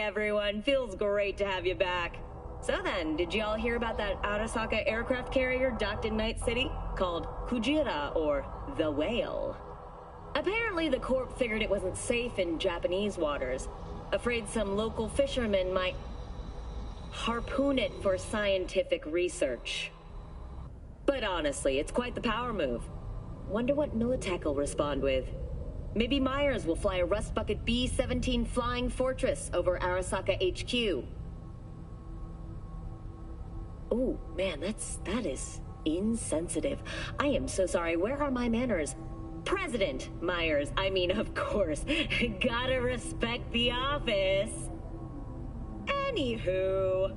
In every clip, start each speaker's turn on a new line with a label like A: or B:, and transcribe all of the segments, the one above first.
A: everyone. Feels great to have you back. So then, did y'all hear about that Arasaka aircraft carrier docked in Night City? Called Kujira, or the Whale. Apparently the Corp figured it wasn't safe in Japanese waters. Afraid some local fishermen might harpoon it for scientific research. But honestly, it's quite the power move. Wonder what Militech will respond with. Maybe Myers will fly a Rust Bucket B-17 Flying Fortress over Arasaka HQ. Oh, man, that is insensitive. I am so sorry. Where are my manners? President Myers. I mean, of course. Gotta respect the office. Anywho...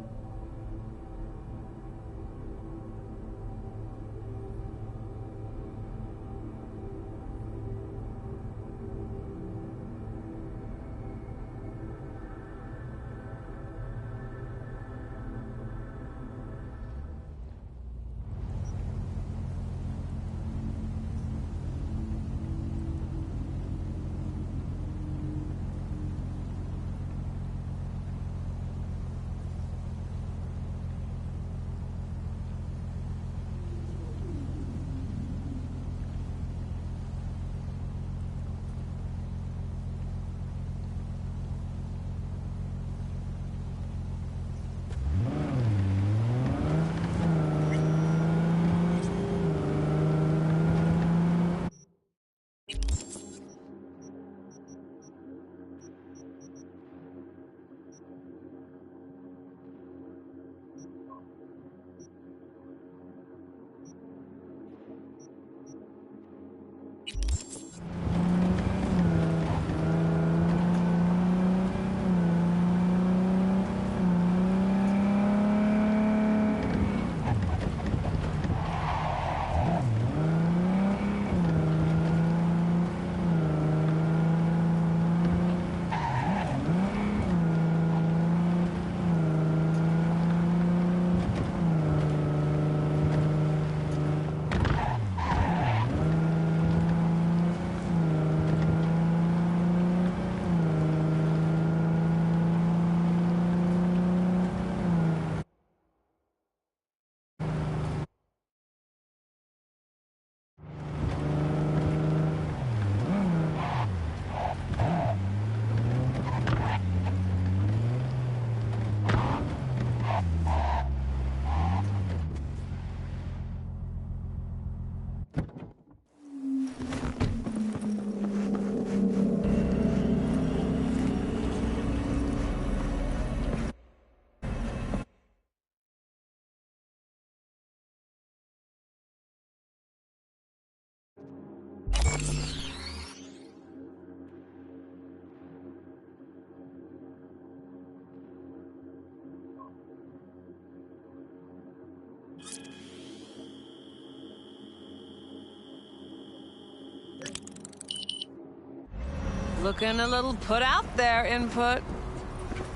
B: Looking a little put out there, Input.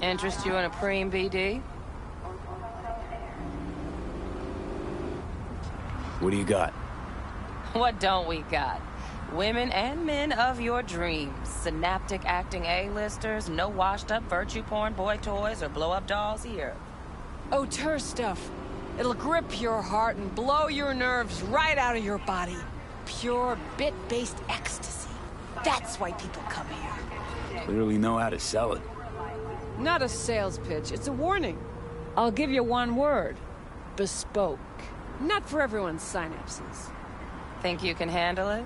B: Interest you in a preem BD?
C: What do you got?
B: What don't we got? Women and men of your dreams. Synaptic acting A-listers, no washed-up virtue porn boy toys or blow-up dolls here.
D: Auteur stuff. It'll grip your heart and blow your nerves right out of your body. Pure bit-based ecstasy. That's why people come here.
C: Clearly know how to sell it.
D: Not a sales pitch, it's a warning. I'll give you one word. Bespoke. Not for everyone's synapses.
B: Think you can handle it?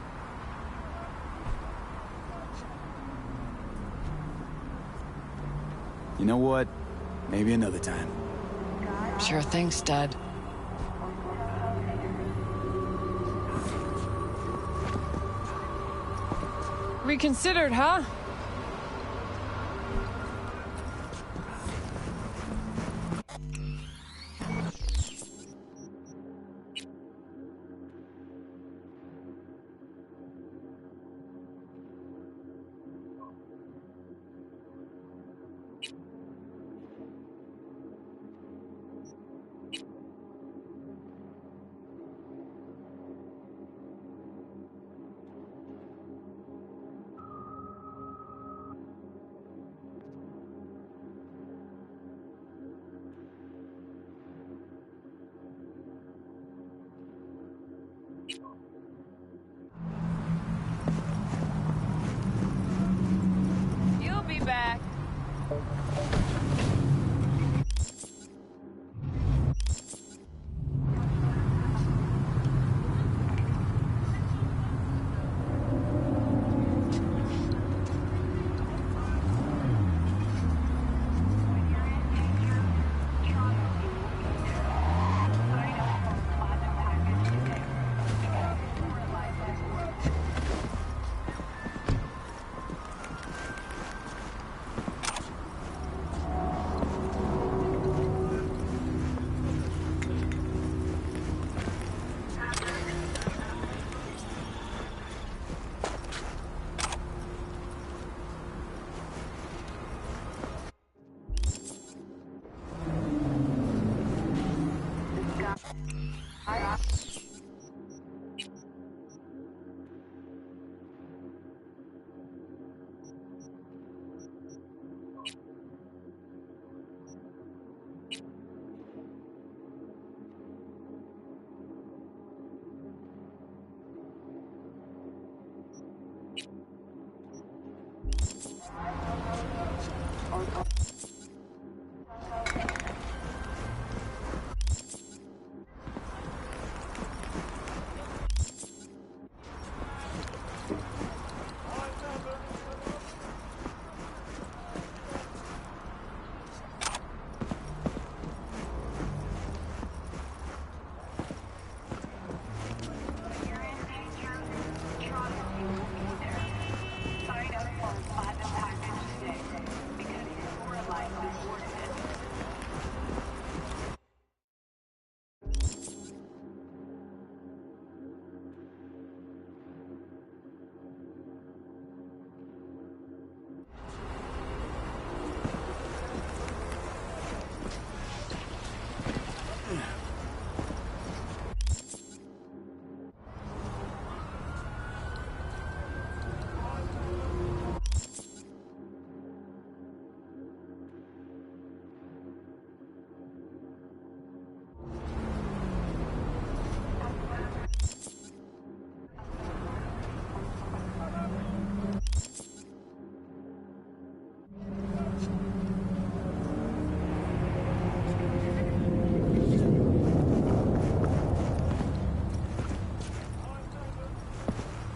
C: You know what? Maybe another time.
D: Sure thing, stud. Reconsidered, huh?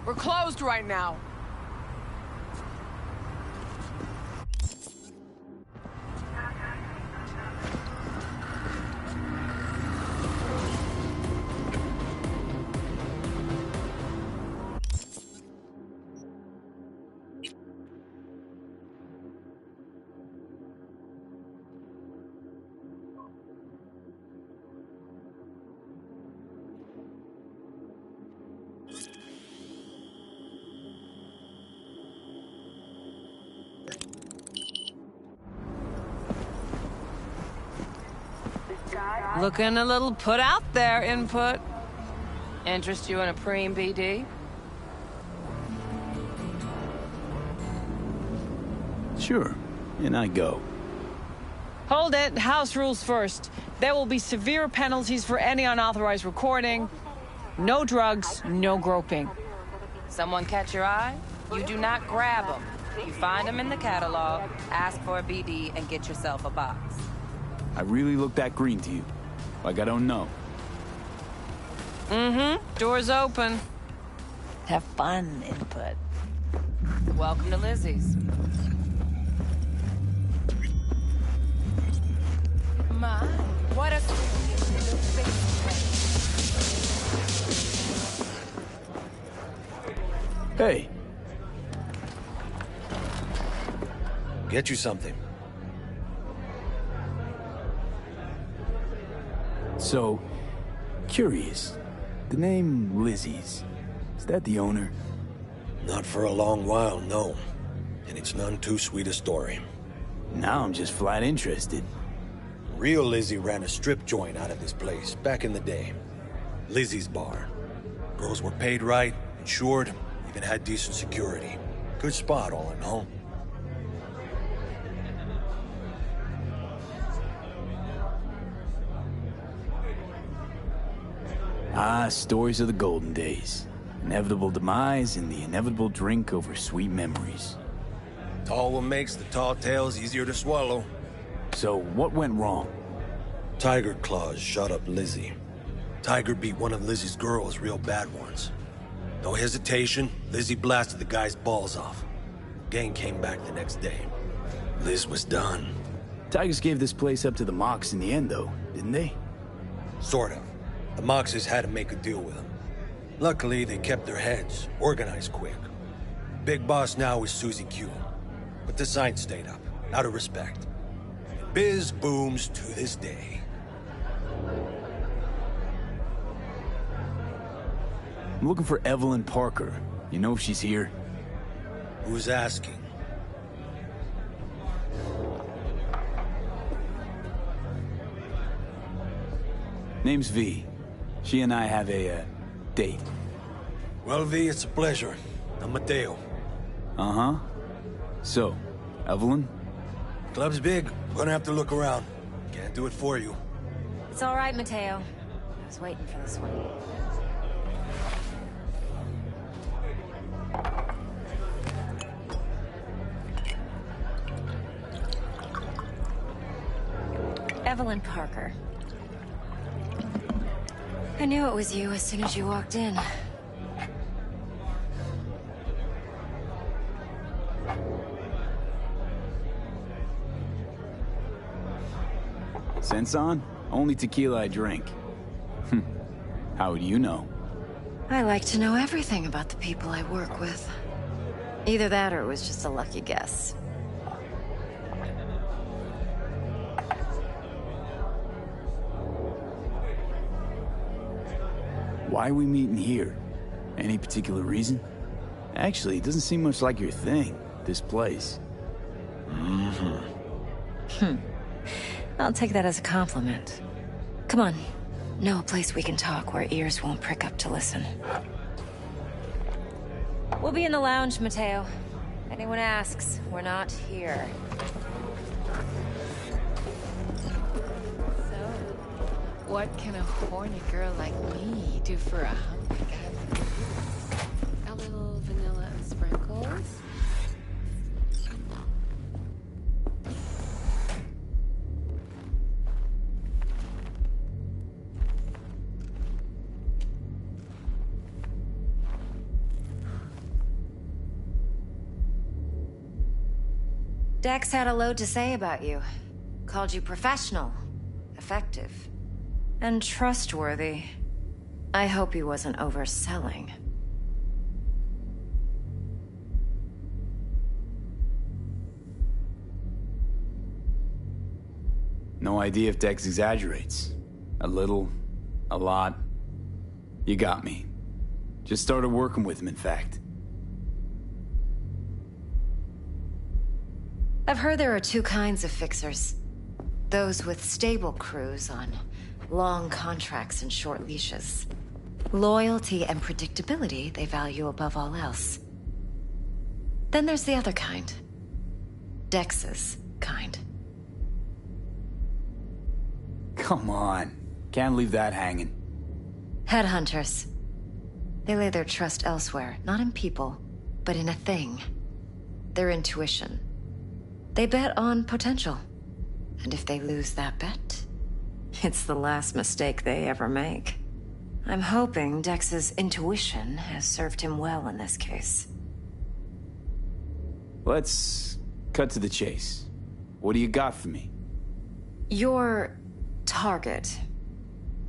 D: We're closed right now. Looking a little put out there, Input.
B: Interest you in a preem, BD?
C: Sure, and I go.
D: Hold it. House rules first. There will be severe penalties for any unauthorized recording. No drugs, no groping.
B: Someone catch your eye? You do not grab them. You find them in the catalog, ask for a BD, and get yourself a box.
C: I really look that green to you. Like I don't know.
D: Mm-hmm. Door's open. Have fun, Input.
B: Welcome to Lizzie's. My, what a...
C: Hey.
E: Get you something.
C: So, curious. The name Lizzie's, is that the owner?
E: Not for a long while, no. And it's none too sweet a story.
C: Now I'm just flat interested.
E: Real Lizzie ran a strip joint out of this place back in the day. Lizzie's Bar. Girls were paid right, insured, even had decent security. Good spot, all in all.
C: Ah, stories of the golden days. Inevitable demise and the inevitable drink over sweet memories.
E: Tall one makes the tall tales easier to swallow.
C: So, what went wrong?
E: Tiger Claws shot up Lizzie. Tiger beat one of Lizzie's girls real bad once. No hesitation, Lizzie blasted the guy's balls off. Gang came back the next day. Liz was done.
C: Tigers gave this place up to the Mox in the end, though, didn't they?
E: Sort of. The Moxes had to make a deal with them. Luckily, they kept their heads, organized quick. Big boss now is Susie Q. But the sign stayed up, out of respect. And biz booms to this day.
C: I'm looking for Evelyn Parker. You know if she's here?
E: Who's asking?
C: Name's V. She and I have a, date.
E: Well, V, it's a pleasure. I'm Mateo.
C: Uh-huh. So, Evelyn?
E: Club's big. Gonna have to look around. Can't do it for you.
F: It's all right, Mateo. I was waiting for this one. Evelyn Parker. I knew it was you as soon as you walked in.
C: Sense on? Only tequila I drink. How would you know?
F: I like to know everything about the people I work with. Either that or it was just a lucky guess.
C: Why are we meeting here? Any particular reason? Actually, it doesn't seem much like your thing, this place.
F: I'll take that as a compliment. Come on. Know a place we can talk where ears won't prick up to listen. We'll be in the lounge, Mateo. Anyone asks, we're not here.
D: So, what can a horny girl like me do for a hungry guy like you? A little vanilla and sprinkles?
F: Dex had a load to say about you. Called you professional, effective, and trustworthy. I hope he wasn't overselling.
C: No idea if Dex exaggerates. A little, a lot. You got me. Just started working with him, in fact.
F: I've heard there are two kinds of fixers. Those with stable crews on long contracts and short leashes. Loyalty and predictability they value above all else. Then there's the other kind. Dex's kind.
C: Come on. Can't leave that hanging.
F: Headhunters. They lay their trust elsewhere, not in people, but in a thing. Their intuition. They bet on potential. And if they lose that bet, it's the last mistake they ever make. I'm hoping Dex's intuition has served him well in this case.
C: Let's cut to the chase. What do you got for me?
F: Your target.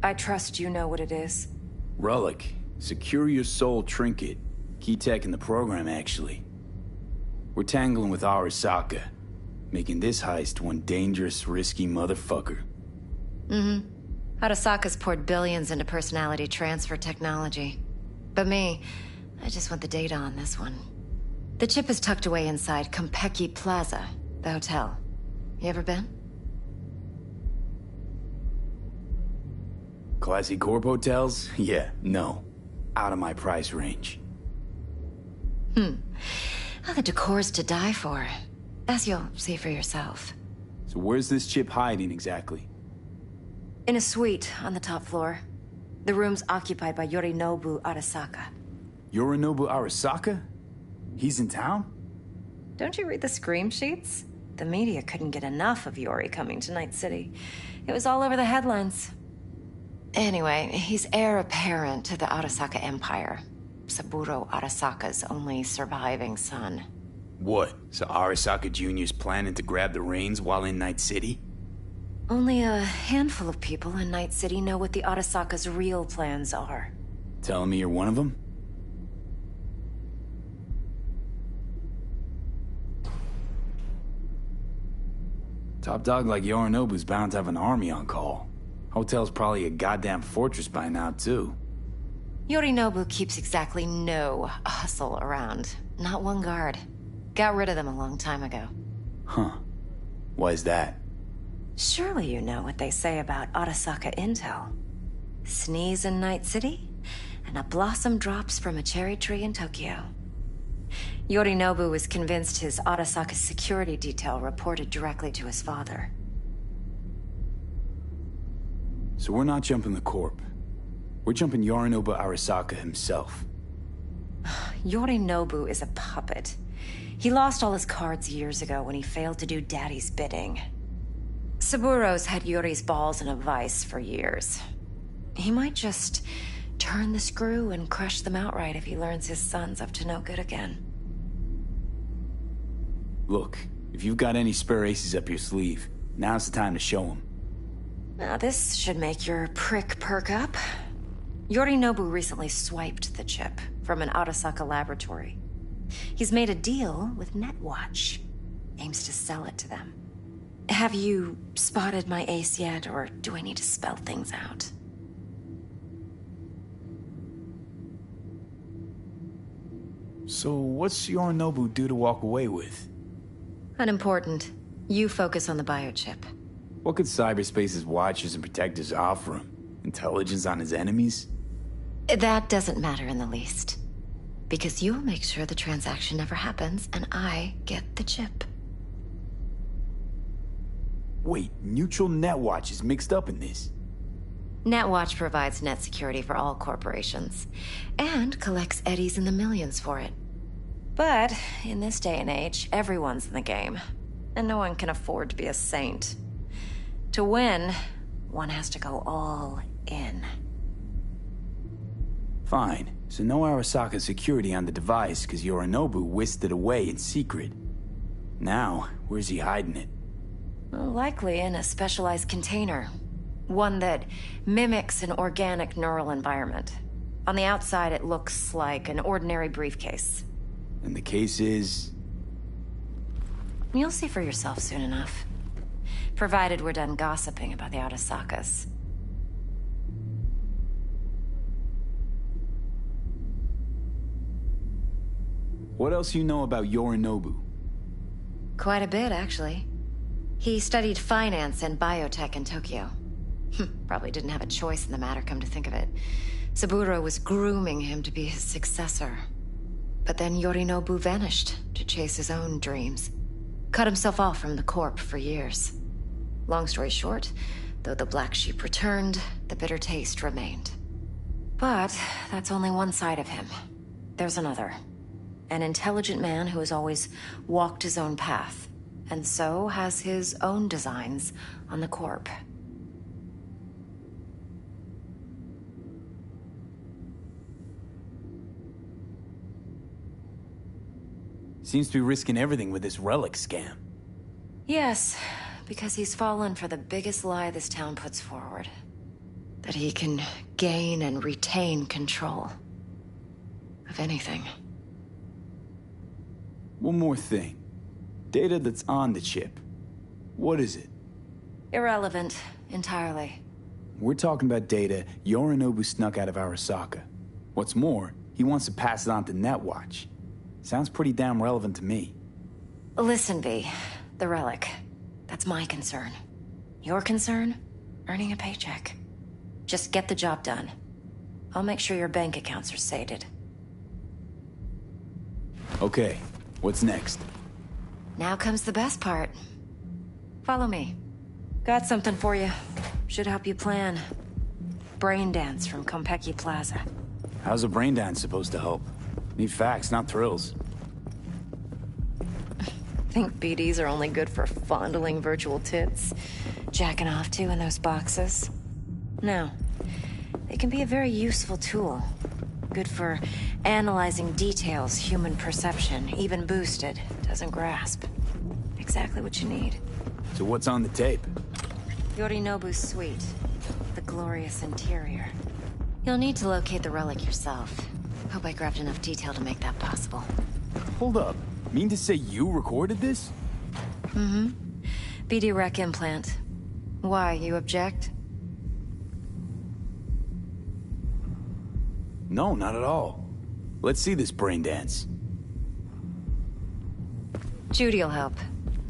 F: I trust you know what it is.
C: Relic. Secure your soul trinket. Key tech in the program, actually. We're tangling with Arasaka. Making this heist one dangerous, risky motherfucker.
F: Arasaka's poured billions into personality transfer technology. But me, I just want the data on this one. The chip is tucked away inside Konpeki Plaza, the hotel. You ever been?
C: Classy corp hotels? Yeah, no. Out of my price range.
F: Well, the decor's to die for. As you'll see for yourself.
C: So where's this chip hiding exactly?
F: In a suite on the top floor. The room's occupied by Yorinobu Arasaka.
C: Yorinobu Arasaka? He's in town?
F: Don't you read the scream sheets? The media couldn't get enough of Yori coming to Night City. It was all over the headlines. Anyway, he's heir apparent to the Arasaka Empire. Saburo Arasaka's only surviving son.
C: What? So Arasaka Jr.'s planning to grab the reins while in Night City?
F: Only a handful of people in Night City know what the Arasaka's real plans are.
C: Telling me you're one of them? Top dog like Yorinobu's bound to have an army on call. Hotel's probably a goddamn fortress by now, too.
F: Yorinobu keeps exactly no hustle around. Not one guard. Got rid of them a long time ago.
C: Huh. Why's that?
F: Surely you know what they say about Arasaka intel. sneeze in Night City, and a blossom drops from a cherry tree in Tokyo. Yorinobu was convinced his Arasaka security detail reported directly to his father.
C: So we're not jumping the Corp. We're jumping Yorinobu Arasaka himself.
F: Yorinobu is a puppet. He lost all his cards years ago when he failed to do Daddy's bidding. Saburo's had Yuri's balls in a vice for years. He might just turn the screw and crush them outright if he learns his son's up to no good again.
C: Look, if you've got any spare aces up your sleeve, now's the time to show them.
F: Now this should make your prick perk up. Yorinobu recently swiped the chip from an Arasaka laboratory. He's made a deal with Netwatch. Aims to sell it to them. Have you spotted my ace yet, or do I need to spell things out?
C: So what's Yorinobu due to walk away with?
F: Unimportant. You focus on the biochip.
C: What could cyberspace's watchers and protectors offer him? Intelligence on his enemies?
F: That doesn't matter in the least. Because you'll make sure the transaction never happens, and I get the chip.
C: Wait, Neutral Netwatch is mixed up in this.
F: Netwatch provides net security for all corporations, and collects eddies in the millions for it. But in this day and age, everyone's in the game, and no one can afford to be a saint. To win, one has to go all in.
C: Fine, so no Arasaka security on the device because Yorinobu whisked it away in secret. Now, where's he hiding it?
F: Well, likely in a specialized container. One that mimics an organic neural environment. On the outside, it looks like an ordinary briefcase.
C: And the case is...
F: You'll see for yourself soon enough. Provided we're done gossiping about the Arasakas.
C: What else you know about Yorinobu?
F: Quite a bit, actually. He studied finance and biotech in Tokyo. Probably didn't have a choice in the matter, come to think of it. Saburo was grooming him to be his successor. But then Yorinobu vanished to chase his own dreams. Cut himself off from the Corp for years. Long story short, though the black sheep returned, the bitter taste remained. But that's only one side of him. There's another. An intelligent man who has always walked his own path, and so has his own designs on the Corp.
C: Seems to be risking everything with this relic scam.
F: Yes, because he's fallen for the biggest lie this town puts forward. That he can gain and retain control of anything.
C: One more thing. Data that's on the chip. What is it?
F: Irrelevant, entirely.
C: We're talking about data Yorinobu snuck out of Arasaka. What's more, he wants to pass it on to Netwatch. Sounds pretty damn relevant to me.
F: Listen, V. The relic. That's my concern. Your concern? Earning a paycheck. Just get the job done. I'll make sure your bank accounts are sated.
C: Okay, what's next?
F: Now comes the best part. Follow me. Got something for you. Should help you plan. Brain dance from Konpeki Plaza.
C: How's a brain dance supposed to help? Need facts, not thrills.
F: Think BDs are only good for fondling virtual tits? Jacking off to in those boxes? No. They can be a very useful tool. Good for analyzing details human perception, even boosted, doesn't grasp. Exactly what you need.
C: So what's on the tape?
F: Yorinobu's suite. The glorious interior. You'll need to locate the relic yourself. Hope I grabbed enough detail to make that possible.
C: Hold up. Mean to say you recorded this?
F: Mm-hmm. BD rec implant. Why, you object?
C: No, not at all. Let's see this brain dance.
F: Judy'll help.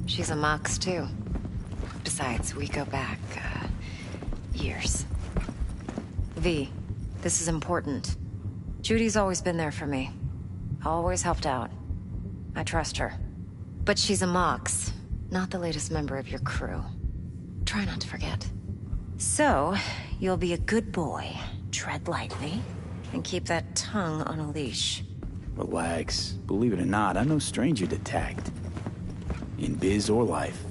F: She's a Mox, too. Besides, we go back, years. V, this is important. Judy's always been there for me. Always helped out. I trust her. But she's a Mox, not the latest member of your crew. Try not to forget. So, you'll be a good boy, tread lightly, and keep that tongue on a leash.
C: Relax. Believe it or not, I'm no stranger to tact. In biz or life.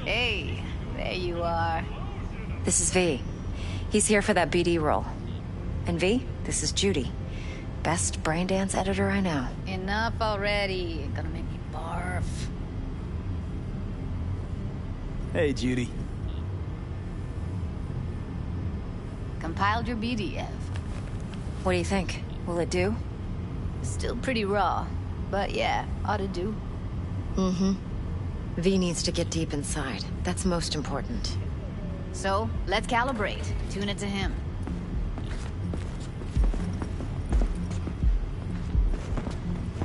G: Hey, there you are.
F: This is V. He's here for that BD role. And V, this is Judy. Best braindance editor I know.
G: Enough already. Gonna make me barf.
C: Hey, Judy.
G: Compiled your BDF.
F: What do you think? Will it do?
G: Still pretty raw, but yeah, ought to do.
F: Mm-hmm. V needs to get deep inside. That's most important.
G: So, let's calibrate. Tune it to him.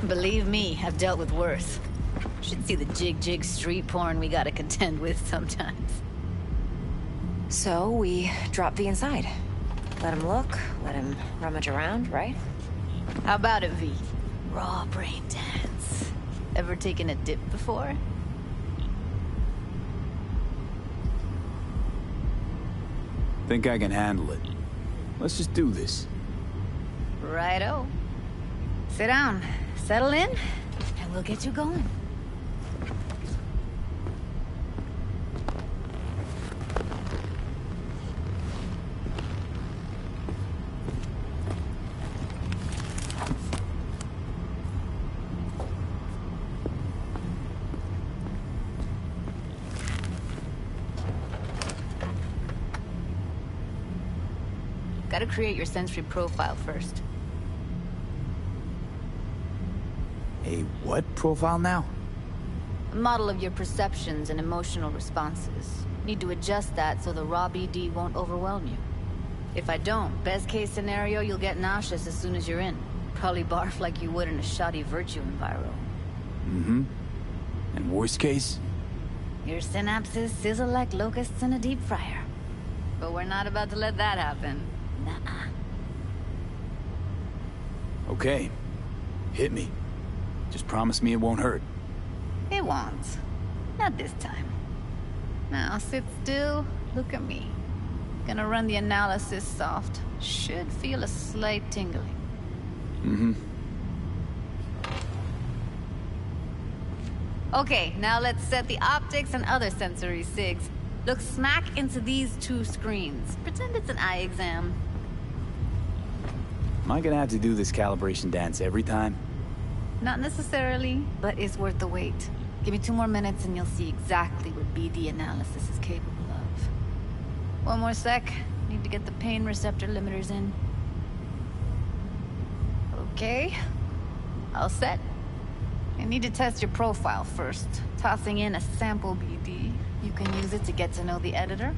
G: Believe me, I've dealt with worse. Should see the jig street porn we gotta contend with sometimes.
F: So, we drop V inside. Let him look, let him rummage around, right?
G: How about it, V? Raw brain dance. Ever taken a dip before?
C: Think I can handle it. Let's just do this.
G: Righto. Sit down, settle in, and we'll get you going. Gotta create your sensory profile first.
C: A what profile now?
G: A model of your perceptions and emotional responses. Need to adjust that so the raw BD won't overwhelm you. If I don't, best case scenario, you'll get nauseous as soon as you're in. Probably barf like you would in a shoddy virtue enviro.
C: Mm-hmm. And worst case?
G: Your synapses sizzle like locusts in a deep fryer. But we're not about to let that happen. Nuh-uh.
C: Okay. Hit me. Just promise me it won't hurt.
G: It won't. Not this time. Now sit still, look at me. Gonna run the analysis soft. Should feel a slight tingling.
C: Mm-hmm.
G: Okay, now let's set the optics and other sensory sigs. Look smack into these two screens. Pretend it's an eye exam.
C: Am I gonna have to do this calibration dance every time?
G: Not necessarily, but it's worth the wait. Give me 2 more minutes and you'll see exactly what BD analysis is capable of. One more sec. Need to get the pain receptor limiters in. Okay. All set. I need to test your profile first. Tossing in a sample BD. You can use it to get to know the editor.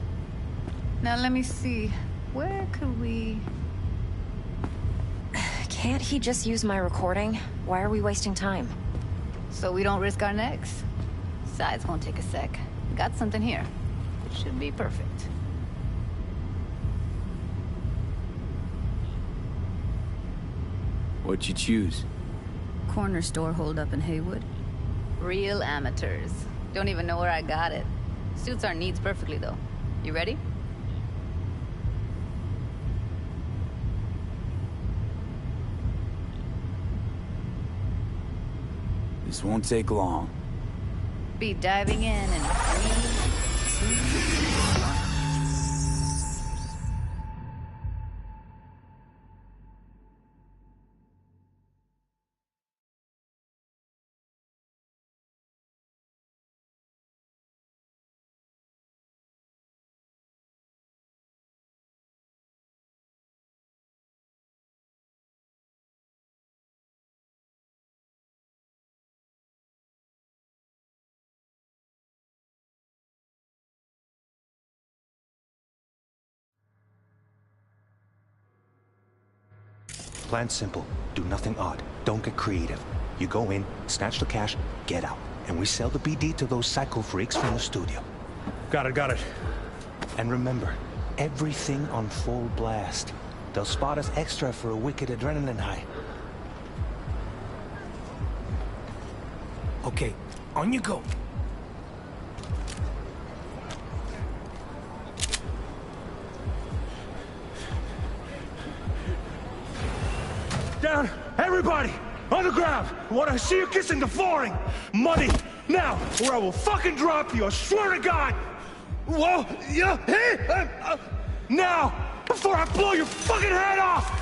G: Now let me see. Where could we...
F: Can't he just use my recording? Why are we wasting time?
G: So we don't risk our necks. Besides, won't take a sec. Got something here. Should be perfect.
C: What'd you choose?
G: Corner store holdup in Haywood. Real amateurs. Don't even know where I got it. Suits our needs perfectly, though. You ready?
C: This won't take long.
G: Be diving in 3, 2...
H: Plan simple. Do nothing odd. Don't get creative. You go in, snatch the cash, get out. And we sell the BD to those psycho freaks from the studio.
E: Got it.
H: And remember, everything on full blast. They'll spot us extra for a wicked adrenaline high. Okay, on you go.
E: Down! Everybody! On the ground! I want to see you kissing the flooring! Money! Now! Or I will fucking drop you, I swear to God! Whoa! Yeah! Hey! Now! Before I blow your fucking head off!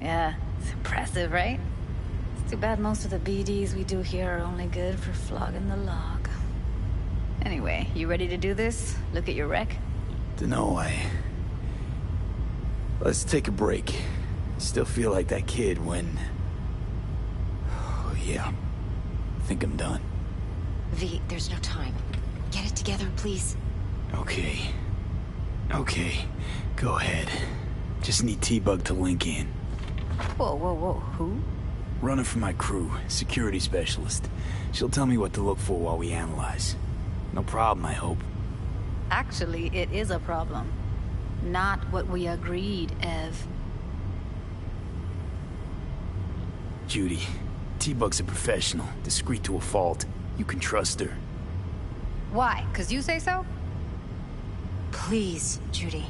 G: Yeah, it's impressive, right? It's too bad most of the BDs we do here are only good for flogging the log. Anyway, you ready to do this? Look at your wreck?
C: Dunno, Let's take a break. Still feel like that kid when... Oh, yeah. I think I'm done.
F: V, there's no time. Get it together, please.
C: Okay. Go ahead. Just need T-Bug to link in.
G: Whoa, who?
C: Running for my crew, security specialist. She'll tell me what to look for while we analyze. No problem, I hope.
G: Actually, it is a problem. Not what we agreed, Ev.
C: Judy, T-Bug's a professional, discreet to a fault. You can trust her.
G: Why? 'Cause you say so?
F: Please, Judy.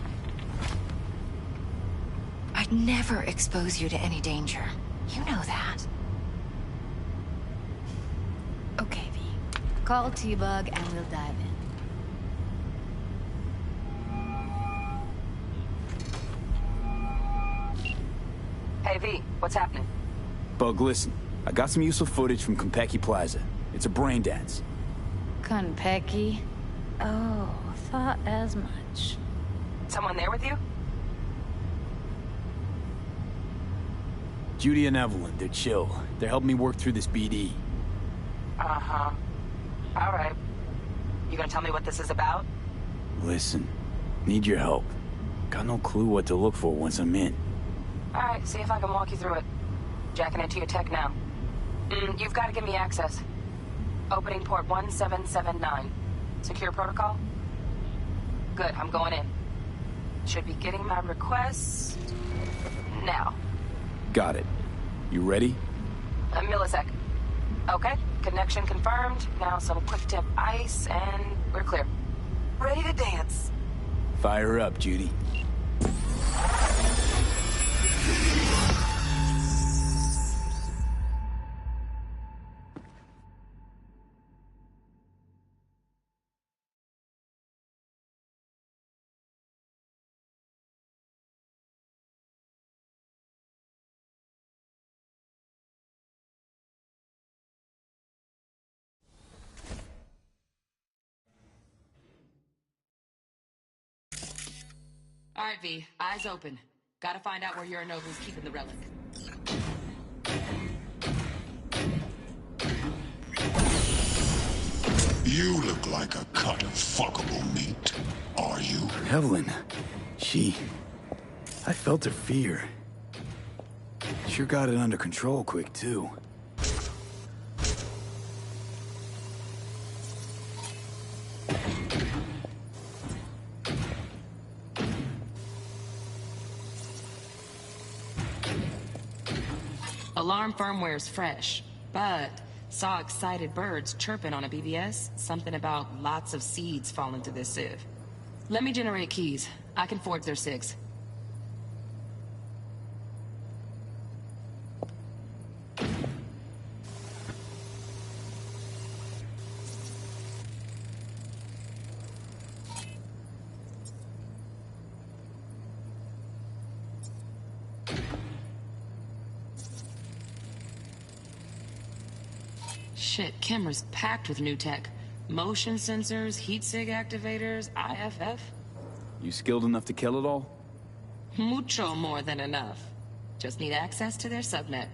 F: I'd never expose you to any danger. You know that.
G: Okay, V. Call T-Bug and we'll dive in.
B: Hey, V, what's happening?
C: Bug, listen. I got some useful footage from Konpeki Plaza. It's a brain dance.
G: Konpeki? Oh, thought as much.
B: Someone there with you?
C: Judy and Evelyn, they're chill. They're helping me work through this BD.
B: Uh-huh. All right. You gonna tell me what this is about?
C: Listen, need your help. Got no clue what to look for once I'm in.
B: All right, see if I can walk you through it. Jacking into your tech now. You've got to give me access. Opening port 1779. Secure protocol? Good, I'm going in. Should be getting my request now.
C: Got it. You ready?
B: A millisec. Okay, connection confirmed. Now some quick tip ice, and we're clear. Ready to dance.
C: Fire her up, Judy.
B: All right, V, eyes open. Gotta find out where Yorinobu's keeping the relic.
I: You look like a cut of fuckable meat. Are you?
C: Evelyn, I felt her fear. Sure got it under control quick, too.
B: Alarm firmware's fresh, but saw excited birds chirping on a BBS. Something about lots of seeds falling to this sieve. Let me generate keys. I can forge their SIGs. Shit, camera's packed with new tech. Motion sensors, heat sig activators, IFF.
C: You skilled enough to kill it all?
B: Mucho more than enough. Just need access to their subnet.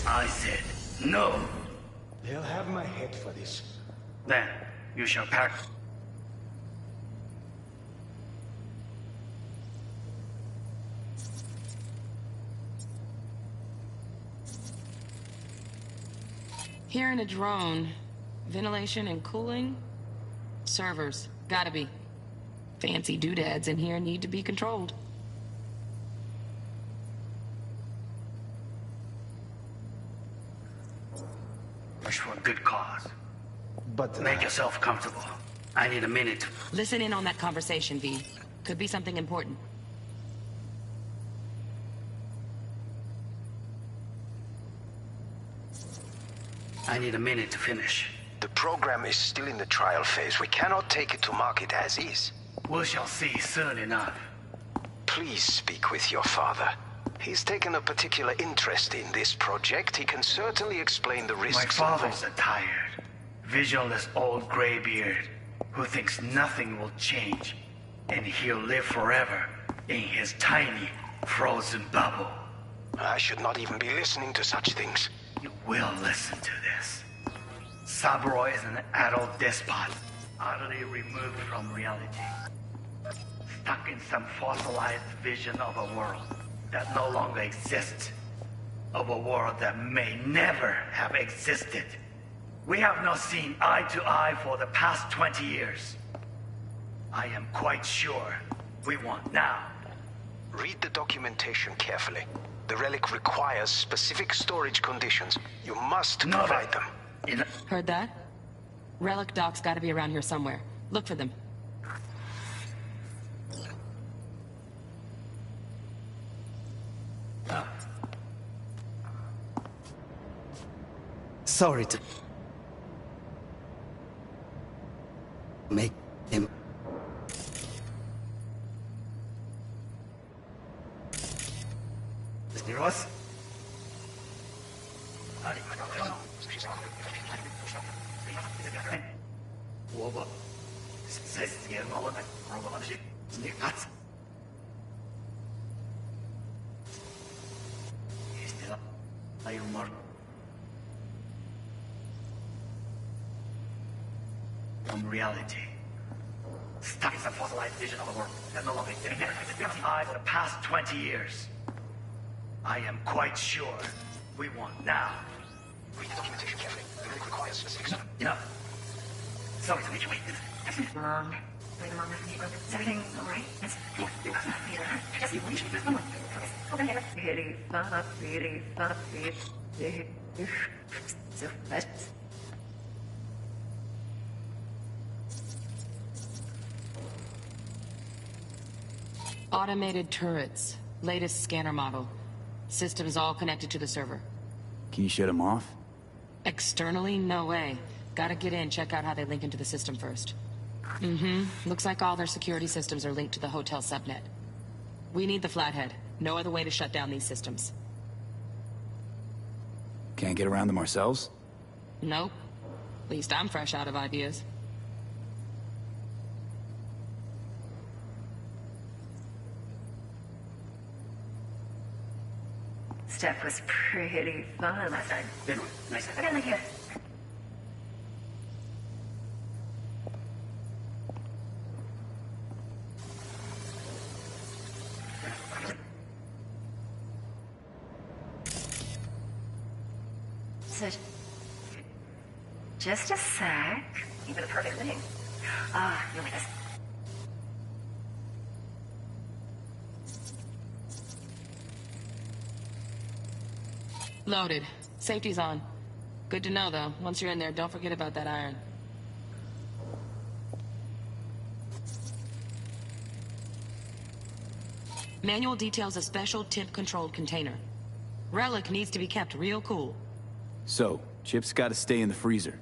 J: I said no.
H: They'll have my head for this.
J: Then you shall pack.
B: Here in a drone, ventilation and cooling? Servers, gotta be. Fancy doodads in here need to be controlled.
J: Push for a good cause.
H: But...
J: Make yourself comfortable. I need a minute.
B: Listen in on that conversation, V. Could be something important.
J: I need a minute to finish.
K: The program is still in the trial phase. We cannot take it to market as is.
J: We shall see soon enough.
K: Please speak with your father. He's taken a particular interest in this project. He can certainly explain the risks.
J: My father's a tired, visionless old graybeard who thinks nothing will change, and he'll live forever in his tiny, frozen bubble.
K: I should not even be listening to such things.
J: You will listen to this. Saburo is an adult despot, utterly removed from reality. Stuck in some fossilized vision of a world that no longer exists. Of a world that may never have existed. We have not seen eye to eye for the past 20 years. I am quite sure we want now.
K: Read the documentation carefully. The relic requires specific storage conditions. You must provide them.
B: Heard that? Relic docs gotta be around here somewhere. Look for them.
J: Sorry to make him. Ross? From reality. Stuck in some fossilized vision of a world that no longer exists. For the past 20 years. I am quite sure we want now.
K: Read the documentation carefully. The relic requires specific...
J: Enough. Sorry to make you wait. Mom. Is everything alright?
B: Automated turrets. Latest scanner model. Systems all connected to the server.
C: Can you shut them off?
B: Externally, no way. Gotta get in, check out how they link into the system first. Looks like all their security systems are linked to the hotel subnet. We need the Flathead. No other way to shut down these systems.
C: Can't get around them ourselves?
B: Nope. At least I'm fresh out of ideas.
A: Stuff was pretty fun last time.
J: Nice.
A: I got here. So, just a sec. You were the perfect thing. You'll like this.
B: Loaded. Safety's on. Good to know, though. Once you're in there, don't forget about that iron. Manual details a special temp-controlled container. Relic needs to be kept real cool.
C: So, chips gotta stay in the freezer.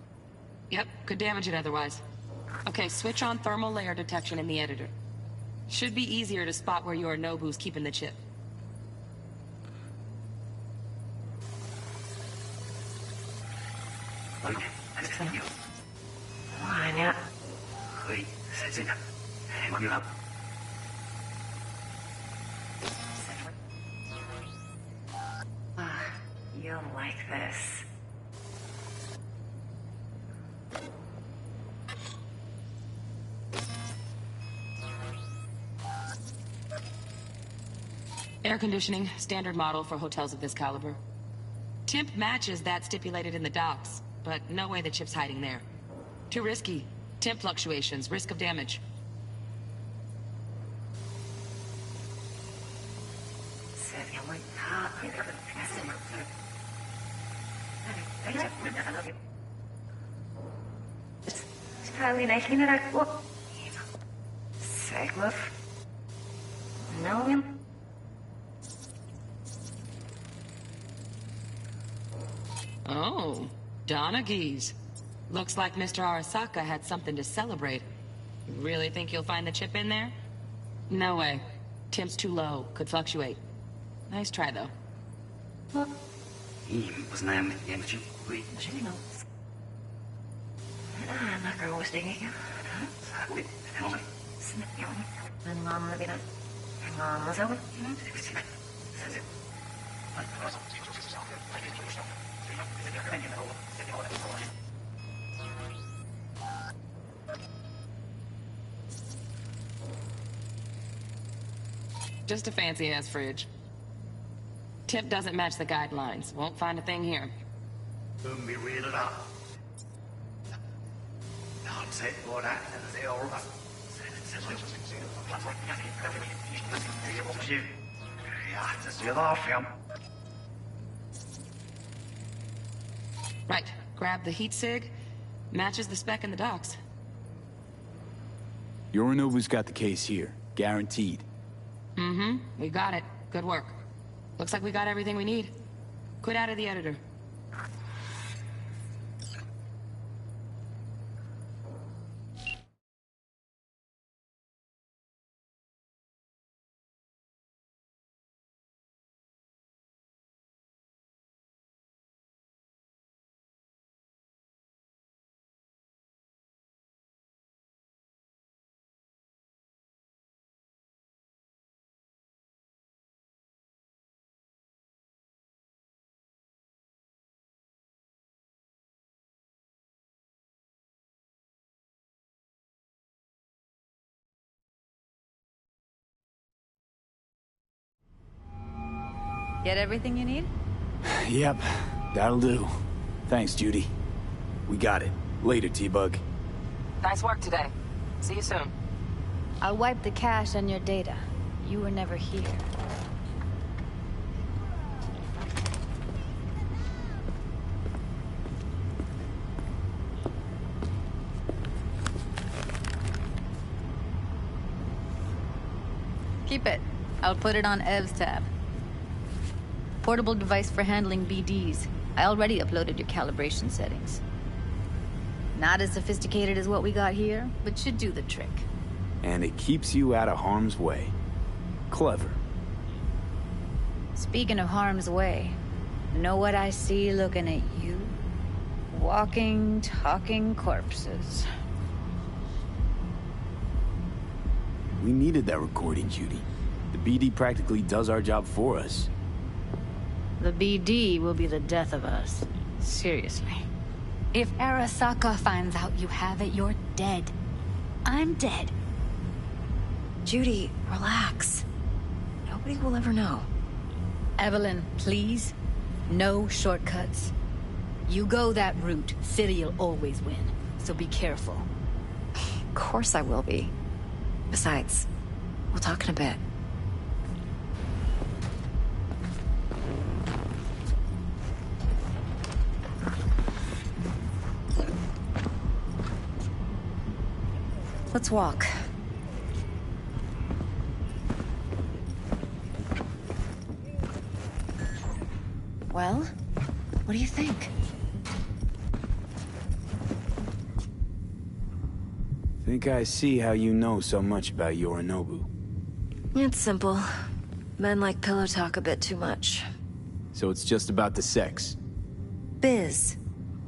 B: Yep, could damage it otherwise. Okay, switch on thermal layer detection in the editor. Should be easier to spot where Yorinobu's keeping the chip.
F: You'll like this.
B: Air conditioning, standard model for hotels of this caliber. Temp matches that stipulated in the docs, but no way the chip's hiding there. Too risky. Temp fluctuations, risk of damage. Oh, Donaghys. Looks like Mr. Arasaka had something to celebrate. You really think you'll find the chip in there? No way. Temp's too low. Could fluctuate. Nice try, though. Just a fancy-ass fridge. Tip doesn't match the guidelines. Won't find a thing here. Right. Grab the heat sig. Matches the spec in the docs.
C: Yorinobu's got the case here. Guaranteed.
B: Mm-hmm. We got it. Good work. Looks like we got everything we need. Quit out of the editor.
G: Get everything you need?
C: Yep, that'll do. Thanks, Judy. We got it. Later, T-Bug.
B: Nice work today. See you soon.
G: I'll wipe the cache on your data. You were never here. Keep it. I'll put it on Ev's tab. Portable device for handling BDs. I already uploaded your calibration settings. Not as sophisticated as what we got here, but should do the trick.
C: And it keeps you out of harm's way. Clever.
G: Speaking of harm's way, know what I see looking at you? Walking, talking corpses.
C: We needed that recording, Judy. The BD practically does our job for us.
G: The BD will be the death of us. Seriously. If Arasaka finds out you have it, you're dead. I'm dead.
F: Judy, relax. Nobody will ever know.
G: Evelyn, please. No shortcuts. You go that route, City'll always win. So be careful.
F: Of course I will be. Besides, we'll talk in a bit. Let's walk. Well, what do you think?
C: Think I see how you know so much about Yorinobu.
F: It's simple. Men like pillow talk a bit too much.
C: So it's just about the sex?
F: Biz.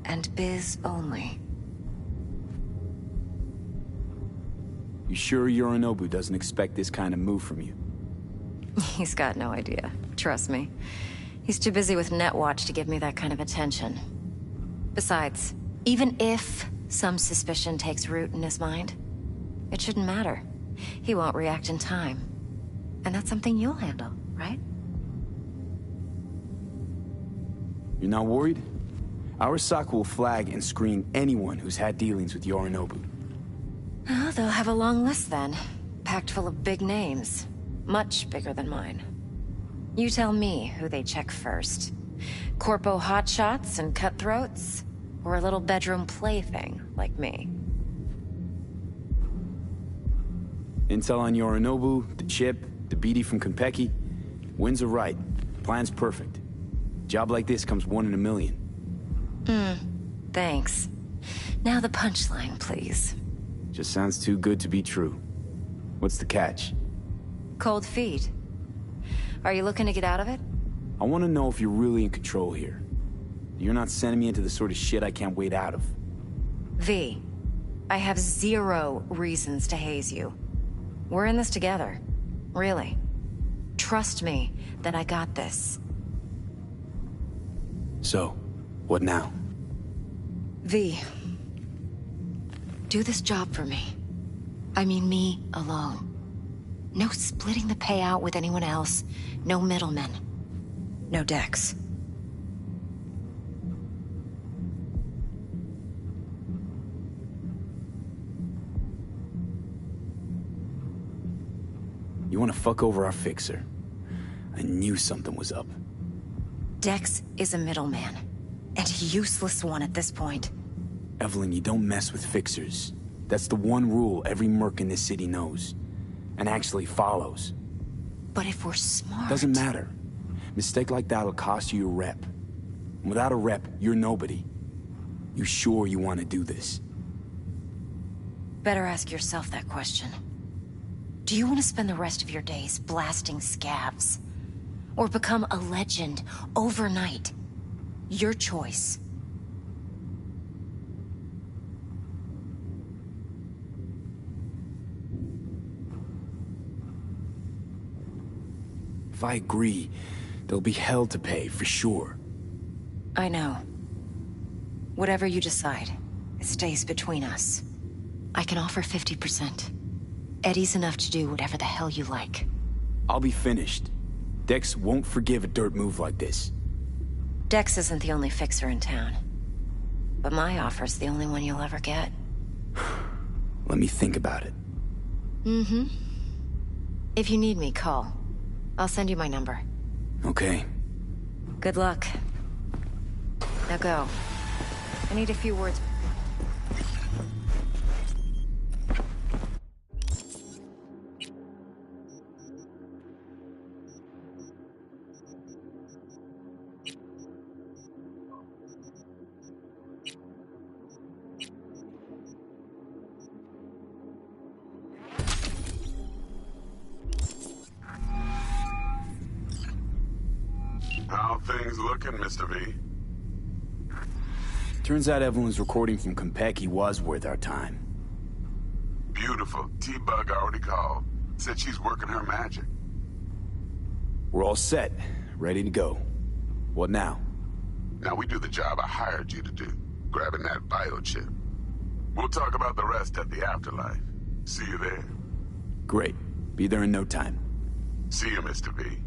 F: And biz only.
C: You sure Yorinobu doesn't expect this kind of move from you?
F: He's got no idea. Trust me. He's too busy with Netwatch to give me that kind of attention. Besides, even if some suspicion takes root in his mind, it shouldn't matter. He won't react in time. And that's something you'll handle, right?
C: You're not worried? Arasaka will flag and screen anyone who's had dealings with Yorinobu.
F: Oh, they'll have a long list then. Packed full of big names. Much bigger than mine. You tell me who they check first. Corpo hotshots and cutthroats? Or a little bedroom plaything like me?
C: Intel on Yorinobu, the chip, the BD from Konpeki. Winds are right. Plan's perfect. Job like this comes 1 in a million.
F: Thanks. Now the punchline, please.
C: Just sounds too good to be true. What's the catch?
F: Cold feet. Are you looking to get out of it?
C: I want to know if you're really in control here. You're not sending me into the sort of shit I can't wait out of.
F: V, I have 0 reasons to haze you. We're in this together. Really. Trust me that I got this.
C: So, what now?
F: V, do this job for me. I mean me alone. No splitting the payout with anyone else. No middlemen. No Dex.
C: You want to fuck over our fixer? I knew something was up.
F: Dex is a middleman. And a useless one at this point.
C: Evelyn, you don't mess with fixers. That's the one rule every merc in this city knows. And actually follows.
F: But if we're smart...
C: Doesn't matter. Mistake like that'll cost you your rep. And without a rep, you're nobody. You sure you want to do this?
F: Better ask yourself that question. Do you want to spend the rest of your days blasting scabs? Or become a legend overnight? Your choice.
C: If I agree, there'll be hell to pay, for sure.
F: I know. Whatever you decide, it stays between us. I can offer 50%. Eddie's enough to do whatever the hell you like.
C: I'll be finished. Dex won't forgive a dirt move like this.
F: Dex isn't the only fixer in town. But my offer's the only one you'll ever get.
C: Let me think about it.
F: Mm-hmm. If you need me, call. I'll send you my number.
C: Okay.
F: Good luck. Now go. I need a few words.
I: How things looking, Mr. V?
C: Turns out Evelyn's recording from Konpeki was worth our time.
I: Beautiful. T-Bug already called. Said she's working her magic.
C: We're all set. Ready to go. What now?
I: Now we do the job I hired you to do. Grabbing that biochip. We'll talk about the rest at the afterlife. See you there.
C: Great. Be there in no time.
I: See you, Mr. V.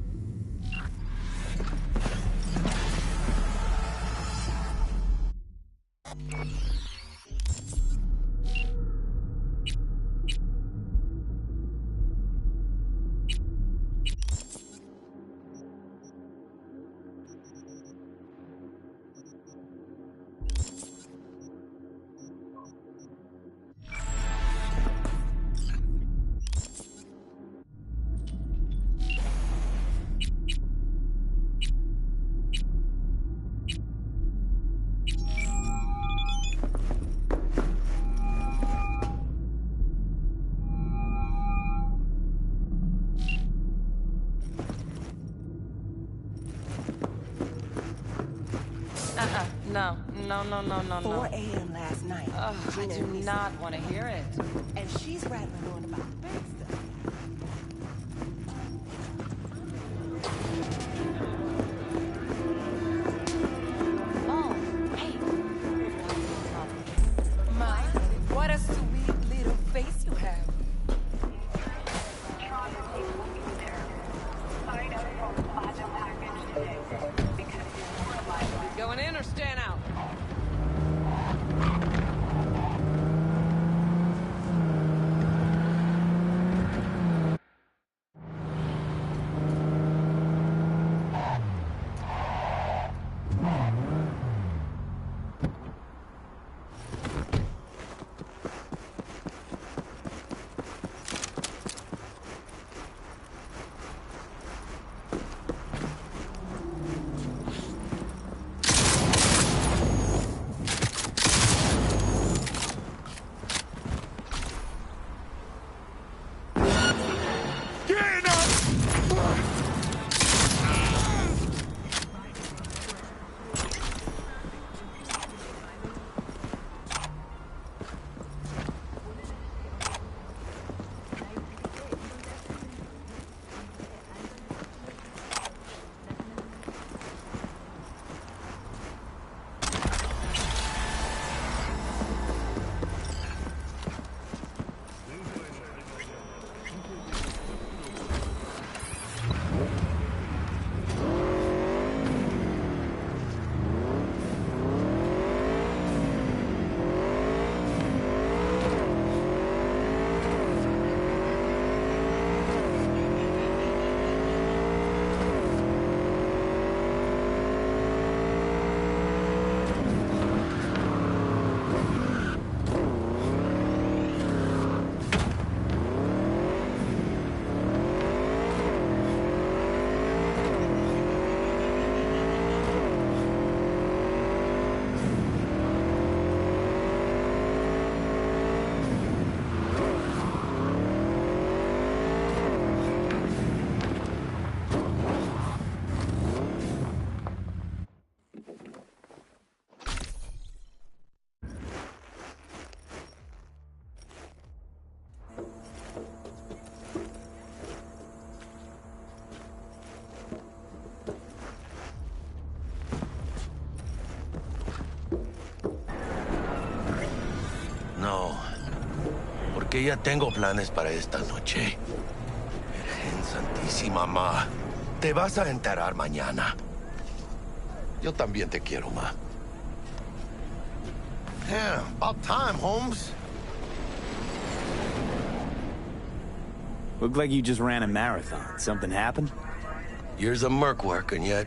D: No. No, no, no, no,
L: 4
D: no.
L: a.m. last night.
D: I
L: Gina
D: do
L: and Lisa-
D: not want to hear it.
L: And she's rattling on about the bank stuff.
D: Oh, hey. My, what a sweet little face you have. Going in or staying out?
K: No, porque ya tengo planes para esta noche. Virgen Santísima, ma. Te vas a enterar mañana. Yo también te quiero, ma. Yeah, about time, Holmes.
C: Looked like you just ran a marathon. Something happened?
K: Years of merc work, and yet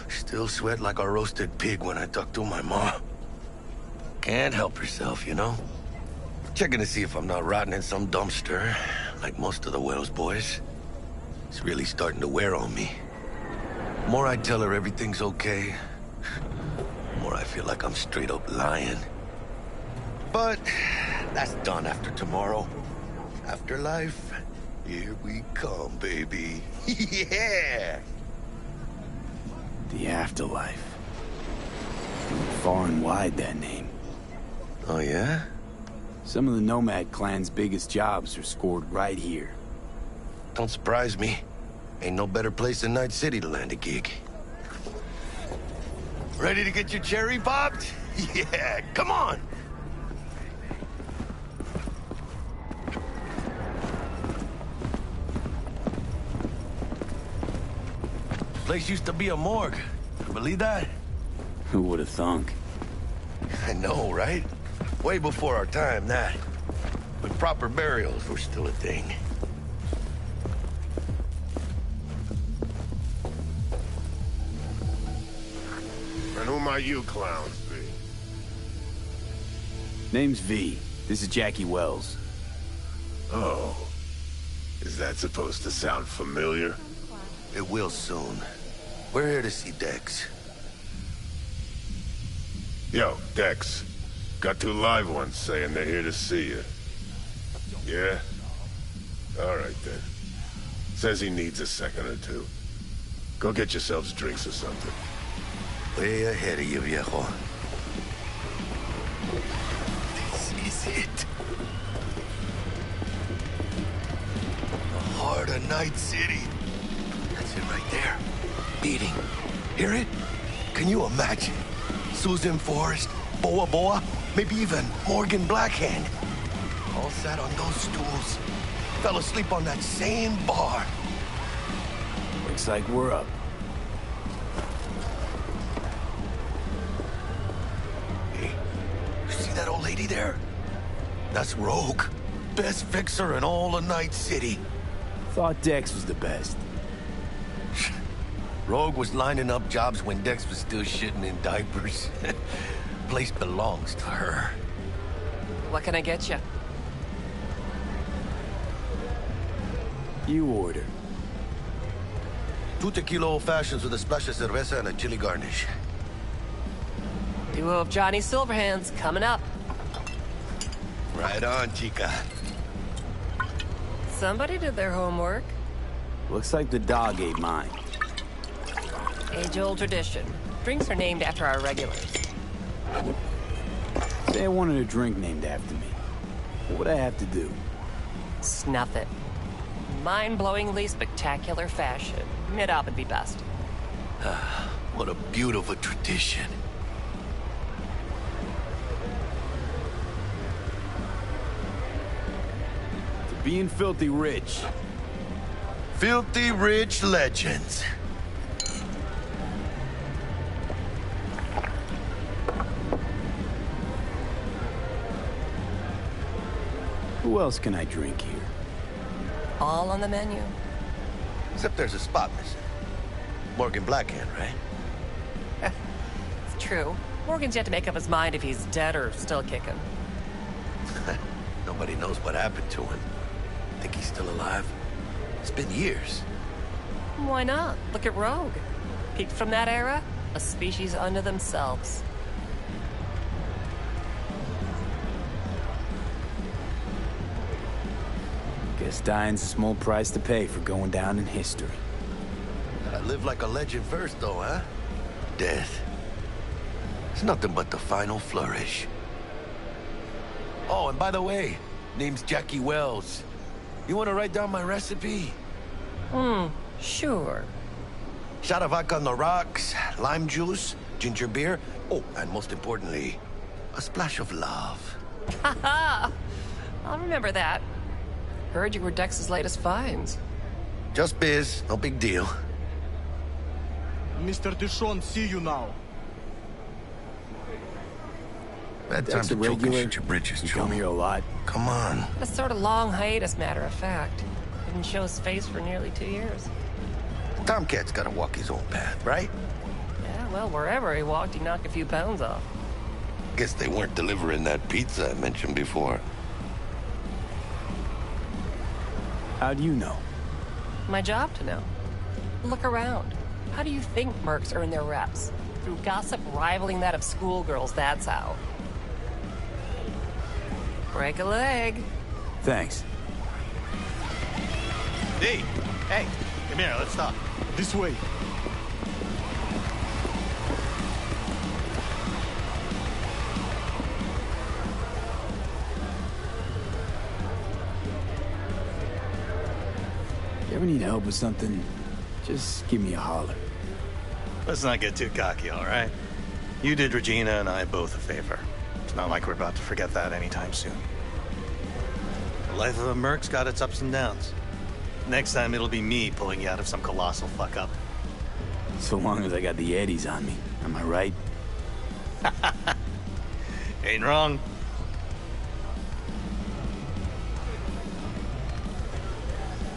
K: still sweat like a roasted pig when I talk to my ma. Can't help herself, you know? Checking to see if I'm not rotting in some dumpster, like most of the Wells boys. It's really starting to wear on me. The more I tell her everything's okay, the more I feel like I'm straight up lying. But that's done after tomorrow. Afterlife, here we come, baby. Yeah!
C: The afterlife. Far and wide, that name.
K: Oh, yeah?
C: Some of the Nomad clan's biggest jobs are scored right here.
K: Don't surprise me. Ain't no better place than Night City to land a gig. Ready to get your cherry popped? Yeah, come on! Place used to be a morgue. Believe that?
C: Who would have thunk?
K: I know, right? Way before our time, that. When proper burials were still a thing.
I: And who might you clowns be?
C: Name's V. This is Jackie Wells.
I: Oh. Is that supposed to sound familiar?
K: It will soon. We're here to see Dex.
I: Yo, Dex. Got 2 live ones saying they're here to see you. Yeah? All right, then. Says he needs a second or two. Go get yourselves drinks or something.
K: Way ahead of you, viejo. This is it. The heart of Night City. That's it right there. Beating. Hear it? Can you imagine? Susan Forrest, Boa Boa, maybe even Morgan Blackhand. All sat on those stools. Fell asleep on that same bar.
C: Looks like we're up.
K: Hey, you see that old lady there? That's Rogue. Best fixer in all of Night City.
C: Thought Dex was the best.
K: Rogue was lining up jobs when Dex was still shitting in diapers. Place belongs to her.
D: What can I get you?
C: You order.
K: 2 tequila old fashions with a splash of cerveza and a chili garnish.
D: Duo of Johnny Silverhands coming up.
K: Right on, chica.
D: Somebody did their homework.
C: Looks like the dog ate mine.
D: Age-old tradition. Drinks are named after our regulars.
C: Say I wanted a drink named after me. What would I have to do?
D: Snuff it. Mind-blowingly spectacular fashion. Mid-op would be best.
K: What a beautiful tradition.
C: To being filthy rich.
K: Filthy rich legends.
C: Who else can I drink here?
D: All on the menu.
K: Except there's a spot missing. Morgan Blackhand, right?
D: It's true. Morgan's yet to make up his mind if he's dead or still kicking.
K: Nobody knows what happened to him. Think he's still alive? It's been years.
D: Why not? Look at Rogue. Peaked from that era, a species unto themselves.
C: Guess dying's a small price to pay for going down in history.
K: Gotta live like a legend first, though, huh? Death. It's nothing but the final flourish. Oh, and by the way, name's Jackie Wells. You want to write down my recipe?
D: Sure.
K: Shot of vodka on the rocks, lime juice, ginger beer. Oh, and most importantly, a splash of love.
D: Haha! I'll remember that. Heard you were Dex's latest finds.
K: Just biz, no big deal.
M: Mr. Dishon, see you now.
K: Bad time to choke and shoot your britches,
C: You
K: Joe.
C: come here a lot.
K: Come on.
D: A sort of long hiatus, matter of fact. Didn't show his face for nearly 2 years.
K: Tomcat's gotta walk his own path, right?
D: Yeah, well, wherever he walked, he knocked a few pounds off.
K: Guess they weren't delivering that pizza I mentioned before.
C: How do you know?
D: My job to know. Look around. How do you think mercs earn their reps? Through gossip rivaling that of schoolgirls, that's how. Break a leg.
C: Thanks.
M: Hey, come here, let's talk. This way.
C: You ever need help with something? Just give me a holler.
M: Let's not get too cocky, all right? You did Regina and I both a favor. It's not like we're about to forget that anytime soon. The life of a merc's got its ups and downs. Next time it'll be me pulling you out of some colossal fuck-up.
C: So long as I got the eddies on me, am I right?
M: Ain't wrong.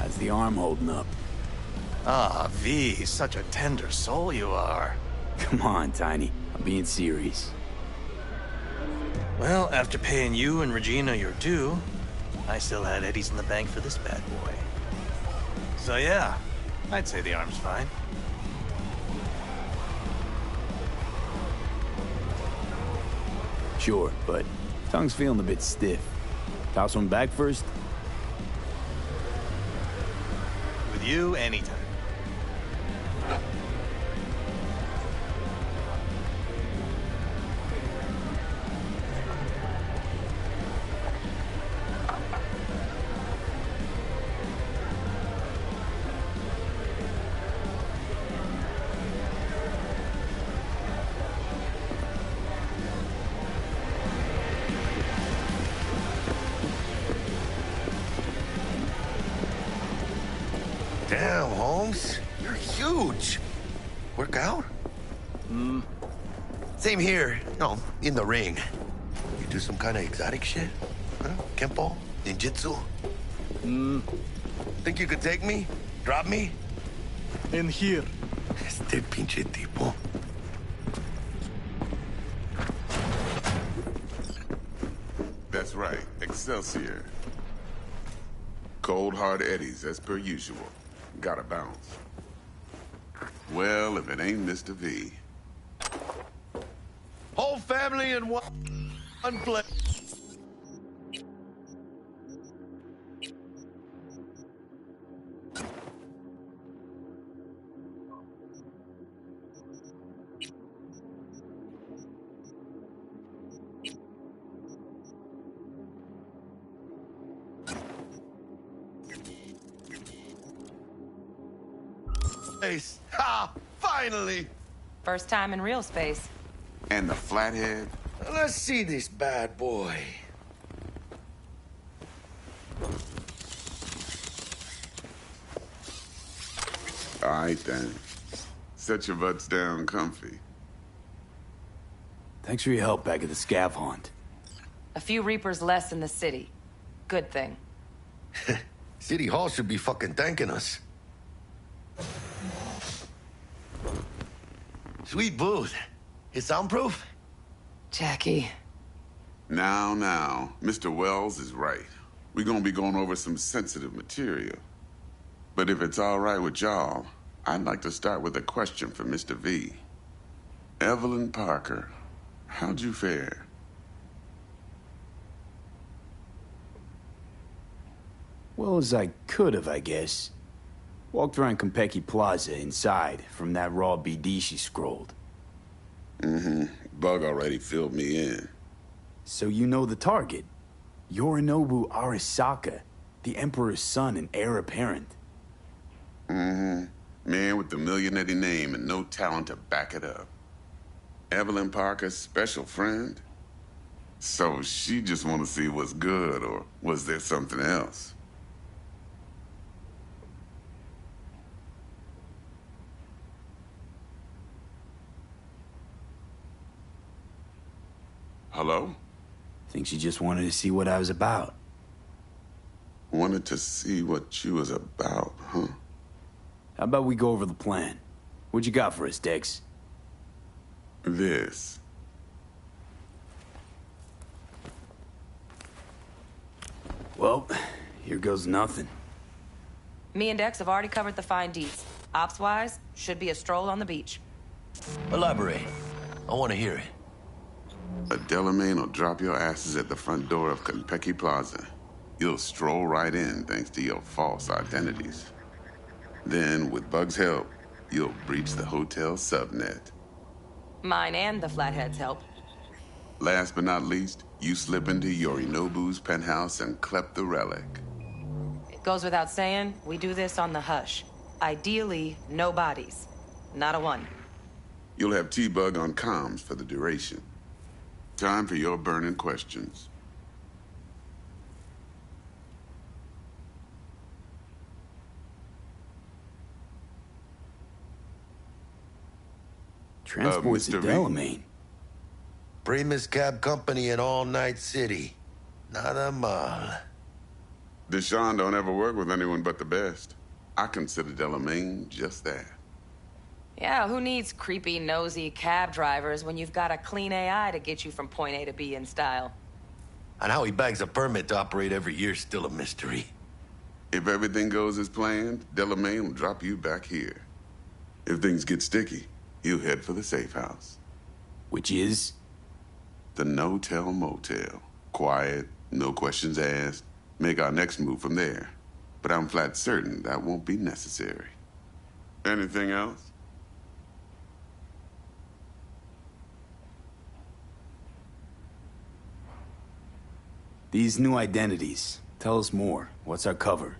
C: How's the arm holding up?
M: Ah, V, such a tender soul you are.
C: Come on, Tiny. I'm being serious.
M: Well, after paying you and Regina your due, I still had eddies in the bank for this bad boy. So yeah, I'd say the arm's fine.
C: Sure, but tongue's feeling a bit stiff. Toss one back first?
M: With you, anytime.
K: Holmes. You're huge. Work out? Same here. No, in the ring. You do some kind of exotic shit? Huh? Kempo? Ninjutsu? Think you could take me? Drop me?
N: In here.
K: Este pinche tipo.
I: That's right, Excelsior. Cold hard eddies, as per usual. Gotta bounce. Well, if it ain't Mr. V.
K: Whole family in one place. Ha! Finally!
B: First time in real space.
I: And the flathead?
K: Let's see this bad boy.
I: All right, then. Set your butts down comfy.
C: Thanks for your help back at the scav haunt.
B: A few Reapers less in the city. Good thing.
K: City Hall should be fucking thanking us. Sweet booth. It's soundproof?
B: Jackie.
I: Now, Mr. Wells is right. We're gonna be going over some sensitive material. But if it's all right with y'all, I'd like to start with a question for Mr. V. Evelyn Parker, how'd you fare?
C: Well as I could have, I guess. Walked around Konpeki Plaza inside from that raw BD she scrolled.
I: Bug already filled me in.
C: So you know the target. Yorinobu Arasaka, the Emperor's son and heir apparent.
I: Man with the millionaire name and no talent to back it up. Evelyn Parker's special friend? So she just want to see what's good, or was there something else? Hello?
C: Think she just wanted to see what I was about.
I: Wanted to see what you was about, huh?
C: How about we go over the plan? What you got for us, Dex?
I: This.
C: Well, here goes nothing.
B: Me and Dex have already covered the fine deeds. Ops-wise, should be a stroll on the beach.
K: Elaborate. I want to hear it.
I: A Delamain will drop your asses at the front door of Konpeki Plaza. You'll stroll right in thanks to your false identities. Then, with Bug's help, you'll breach the hotel subnet.
B: Mine and the Flathead's help.
I: Last but not least, you slip into Yorinobu's penthouse and clep the relic.
B: It goes without saying, we do this on the hush. Ideally, no bodies. Not a one.
I: You'll have T-Bug on comms for the duration. Time for your burning questions.
C: Transport's a
I: Mr. V.
C: Delamain.
K: Primus Cab Company in All Night City. Nada mal.
I: Deshaun don't ever work with anyone but the best. I consider Delamain just that.
B: Yeah, who needs creepy, nosy cab drivers when you've got a clean AI to get you from point A to B in style?
K: And how he bags a permit to operate every year is still a mystery.
I: If everything goes as planned, Delamain will drop you back here. If things get sticky, he'll head for the safe house.
C: Which is?
I: The no-tell motel. Quiet, no questions asked. Make our next move from there. But I'm flat certain that won't be necessary. Anything else?
C: These new identities. Tell us more. What's our cover?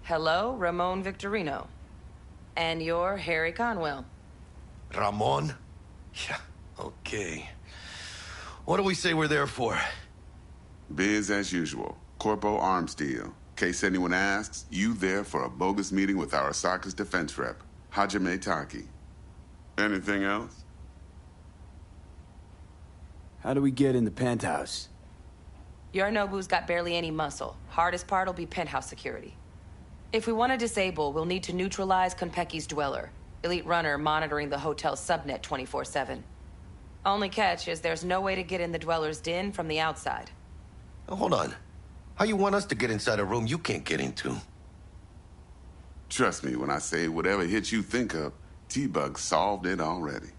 B: Hello, Ramon Victorino. And you're Harry Conwell.
K: Ramon? Yeah, okay. What do we say we're there for?
I: Biz as usual. Corpo arms deal. case anyone asks, you there for a bogus meeting with Arasaka's defense rep, Hajime Taki. Anything else?
C: How do we get in the penthouse?
B: Yorinobu's got barely any muscle. Hardest part will be penthouse security. If we want to disable, we'll need to neutralize Konpeki's dweller. Elite runner monitoring the hotel's subnet 24/7. Only catch is there's no way to get in the dweller's den from the outside.
K: Hold on. How you want us to get inside a room you can't get into?
I: Trust me when I say whatever hit you think of, T-Bug solved it already.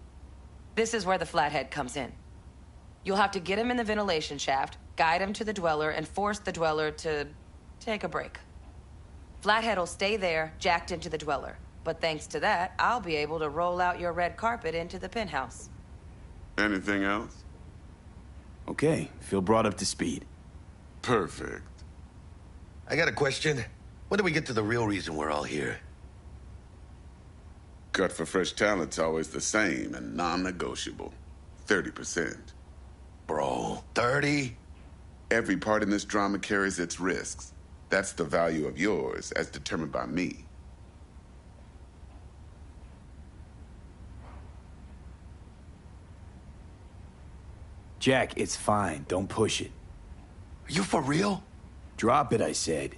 B: This is where the flathead comes in. You'll have to get him in the ventilation shaft, guide him to the dweller, and force the dweller to take a break. Flathead will stay there, jacked into the dweller. But thanks to that, I'll be able to roll out your red carpet into the penthouse.
I: Anything else?
C: Okay, feel brought up to speed.
I: Perfect.
K: I got a question. When do we get to the real reason we're all here?
I: Cut for fresh talent's always the same and non-negotiable. 30%.
K: Bro, 30?
I: Every part in this drama carries its risks. That's the value of yours, as determined by me.
C: Jack, it's fine. Don't push it.
K: Are you for real?
C: Drop it, I said.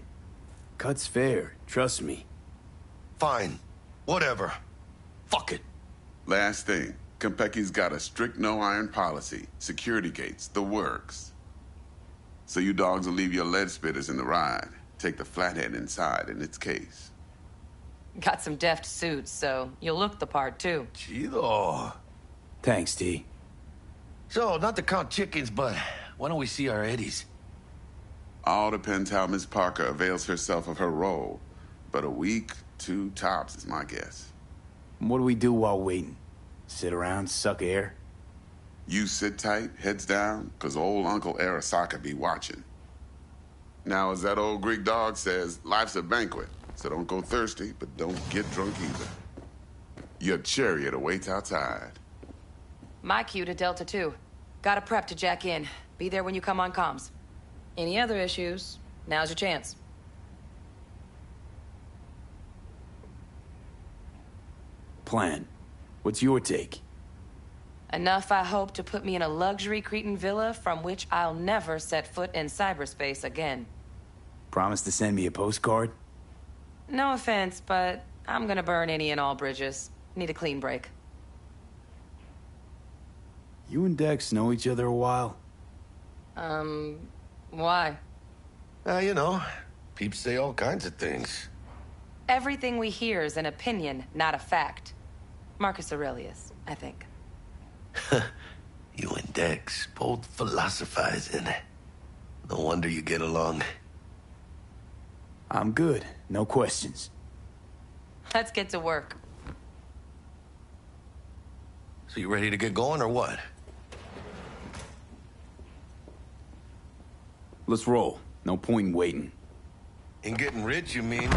C: Cut's fair. Trust me.
K: Fine. Whatever. Fuck it.
I: Last thing. Konpeki's got a strict no-iron policy. Security gates. The works. So you dogs will leave your lead spitters in the ride. Take the flathead inside in its case.
B: Got some deft suits, so you'll look the part, too.
K: Chido.
C: Thanks, T.
K: So, not to count chickens, but why don't we see our Eddies?
I: All depends how Miss Parker avails herself of her role. But a week, 2 tops is my guess.
C: What do we do while waiting? Sit around, suck air?
I: You sit tight, heads down, 'cause old Uncle Arasaka be watching. Now, as that old Greek dog says, life's a banquet, so don't go thirsty, but don't get drunk either. Your chariot awaits outside.
B: My cue to Delta 2. Gotta prep to jack in. Be there when you come on comms. Any other issues, now's your chance.
C: Plan. What's your take?
B: Enough, I hope, to put me in a luxury Cretan villa from which I'll never set foot in cyberspace again.
C: Promise to send me a postcard?
B: No offense, but I'm gonna burn any and all bridges. Need a clean break.
C: You and Dex know each other a while?
B: Why?
K: You know, peeps say all kinds of things.
B: Everything we hear is an opinion, not a fact. Marcus Aurelius, I think.
K: You and Dex both philosophizing. No wonder you get along.
C: I'm good. No questions.
B: Let's get to work.
K: So you ready to get going or what?
C: Let's roll. No point in waiting.
K: In getting rich, you mean?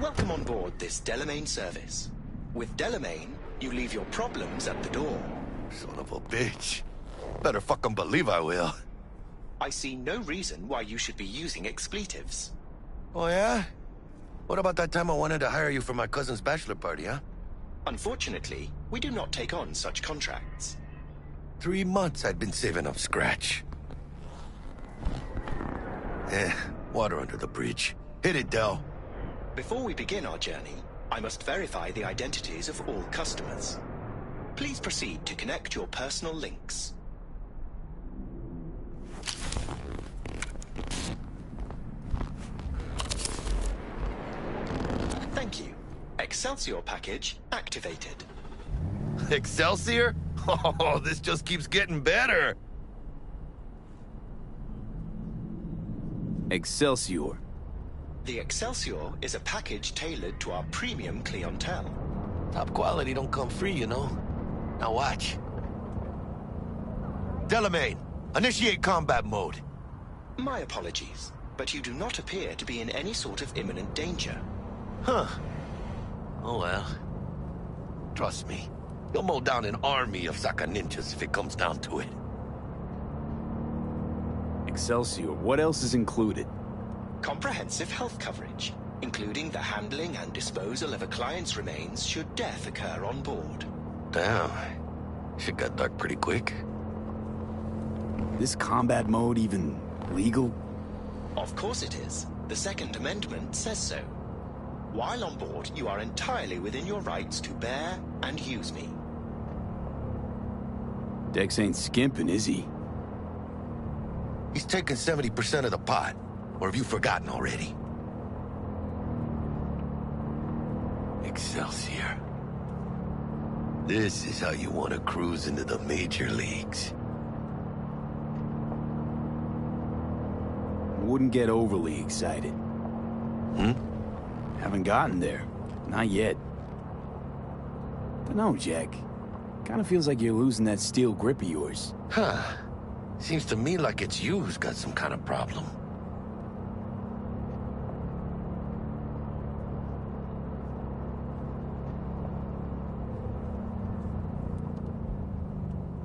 O: Welcome on board this Delamain service. With Delamain, you leave your problems at the door.
K: Son of a bitch. Better fucking believe I will.
O: I see no reason why you should be using expletives.
K: Oh, yeah? What about that time I wanted to hire you for my cousin's bachelor party, huh?
O: Unfortunately, we do not take on such contracts.
K: 3 months I'd been saving up scratch. Water under the bridge. Hit it, Del.
O: Before we begin our journey, I must verify the identities of all customers. Please proceed to connect your personal links. Thank you. Excelsior package activated.
K: Excelsior? Oh, this just keeps getting better.
C: Excelsior.
O: The Excelsior is a package tailored to our premium clientele.
K: Top quality don't come free, you know. Now watch. Delamain, initiate combat mode.
O: My apologies, but you do not appear to be in any sort of imminent danger.
K: Huh. Oh well. Trust me, you'll mow down an army of Saka ninjas if it comes down to it.
C: Excelsior, what else is included?
O: Comprehensive health coverage, including the handling and disposal of a client's remains should death occur on board.
K: Damn. Shit got dark pretty quick.
C: This combat mode even legal?
O: Of course it is. The Second Amendment says so. While on board, you are entirely within your rights to bear and use me.
C: Dex ain't skimping, is he?
K: He's taking 70% of the pot. Or have you forgotten already? Excelsior. This is how you want to cruise into the major leagues.
C: Wouldn't get overly excited. Haven't gotten there. Not yet. Dunno, Jack. Kinda feels like you're losing that steel grip of yours.
K: Huh. Seems to me like it's you who's got some kind of problem.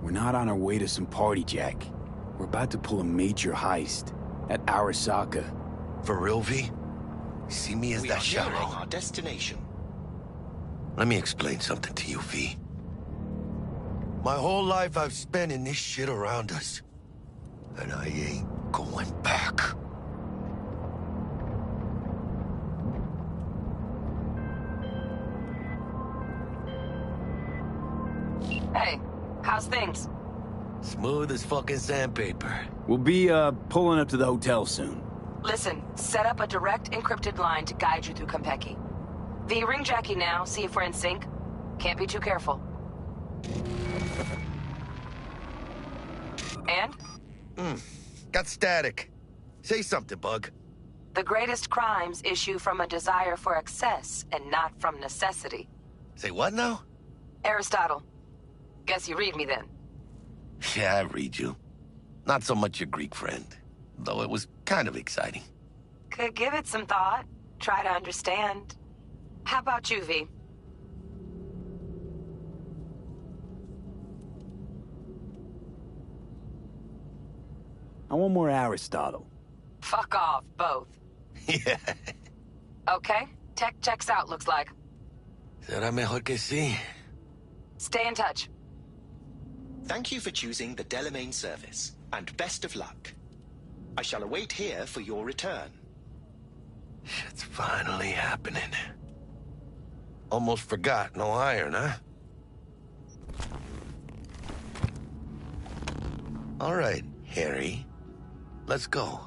C: We're not on our way to some party, Jack. We're about to pull a major heist at Arasaka.
K: For real, V? See me as that
O: We are nearing
K: shallow?
O: our destination.
K: Let me explain something to you, V. My whole life I've spent in this shit around us. And I ain't going back.
B: Hey, how's things?
K: Smooth as fucking sandpaper.
C: We'll be, pulling up to the hotel soon.
B: Listen, set up a direct encrypted line to guide you through Konpeki. V, ring Jackie now, see if we're in sync. Can't be too careful. And?
K: Got static. Say something, Bug.
B: The greatest crimes issue from a desire for excess and not from necessity.
K: Say what now?
B: Aristotle. Guess you read me then.
K: Yeah, I read you. Not so much your Greek friend, though it was kind of exciting.
B: Could give it some thought. Try to understand. How about you, V?
C: I want more Aristotle.
B: Fuck off, both.
K: Yeah.
B: Okay, tech checks out, looks like.
K: Será mejor que sí.
B: Stay in touch.
O: Thank you for choosing the Delamain service, and best of luck. I shall await here for your return.
K: Shit's finally happening. Almost forgot, no iron, huh? All right, Harry. Let's go.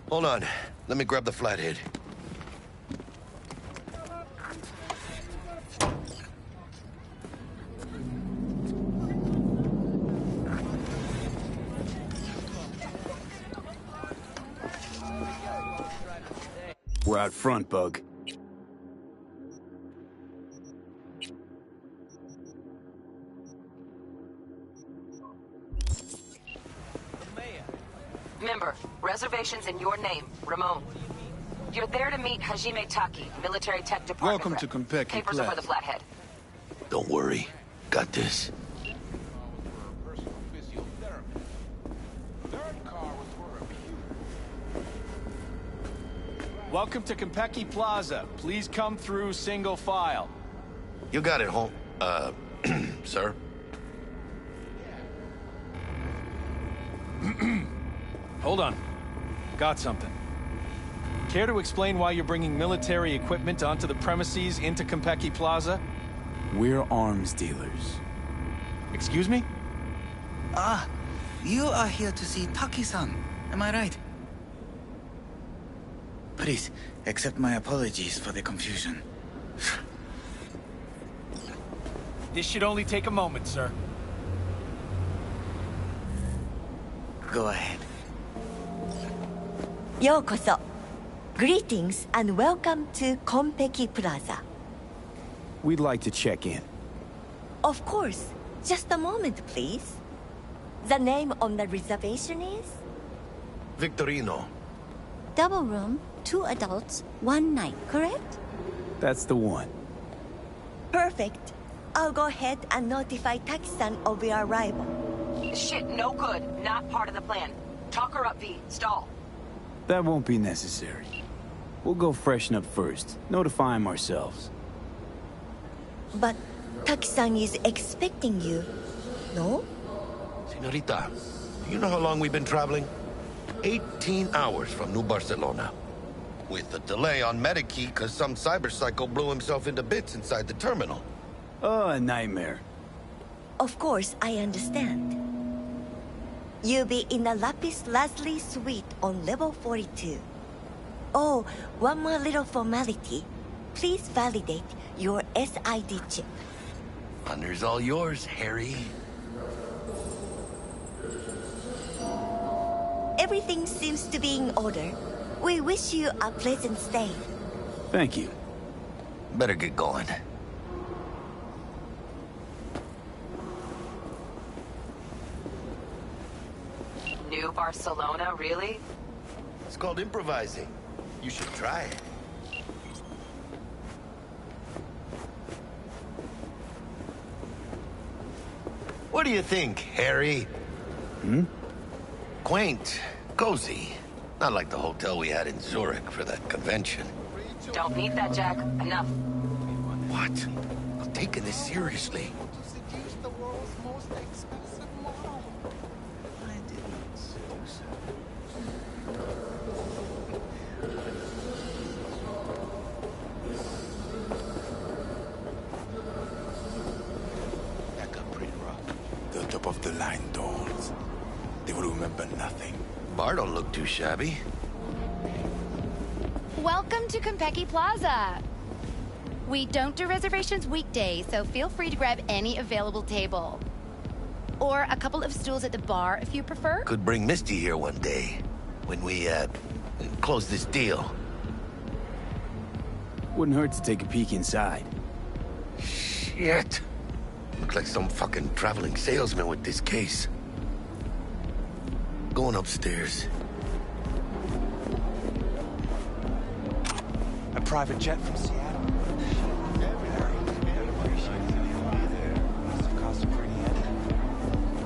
K: Hold on. Let me grab the flathead.
C: We're out front, Bug.
B: Remember, reservations in your name, Ramon. You're there to meet Hajime Taki, military tech department.
N: Welcome to Konpeki,
B: Papers are for the flathead.
K: Don't worry. Got this.
P: Welcome to Konpeki Plaza. Please come through single file.
K: You got it, home. Sir?
P: Hold on. Got something. Care to explain why you're bringing military equipment onto the premises into Konpeki Plaza?
C: We're arms dealers.
P: Excuse me?
Q: Ah, you are here to see Taki-san. Am I right? Please, accept my apologies for the confusion.
P: This should only take a moment, sir.
Q: Go ahead.
R: Yokoso. Greetings and welcome to Konpeki Plaza.
C: We'd like to check in.
R: Of course. Just a moment, please. The name on the reservation is?
K: Victorino.
R: Double room, 2 adults, 1 night, correct?
C: That's the one.
R: Perfect. I'll go ahead and notify Taki-san of your arrival.
B: Shit, no good. Not part of the plan. Talk her up, V. Stall.
C: That won't be necessary. We'll go freshen up first. Notify him ourselves.
R: But Taki-san is expecting you, no?
K: Senorita, you know how long we've been traveling? 18 hours from New Barcelona. With a delay on Medikey because some cyberpsycho blew himself into bits inside the terminal.
C: Oh, a nightmare.
R: Of course, I understand. You'll be in the Lapis Lazuli suite on level 42. Oh, one more little formality. Please validate your SID chip.
K: Honor's all yours, Harry.
R: Everything seems to be in order. We wish you a pleasant stay.
C: Thank you.
K: Better get going.
B: New Barcelona, really?
K: It's called improvising. You should try it. What do you think, Harry?
C: Hmm?
K: Quaint, cozy. Not like the hotel we had in Zurich for that convention.
B: Don't need that, Jack. Enough.
K: What? I'm taking this seriously.
S: That got pretty rough. The top of the line dolls. They will remember nothing.
K: Bar don't look too shabby.
T: Welcome to Konpeki Plaza. We don't do reservations weekdays, so feel free to grab any available table. Or a couple of stools at the bar if you prefer.
K: Could bring Misty here one day when we, close this deal.
C: Wouldn't hurt to take a peek inside.
K: Shit. Look like some fucking traveling salesman with this case. Going upstairs.
H: A private jet from Seattle.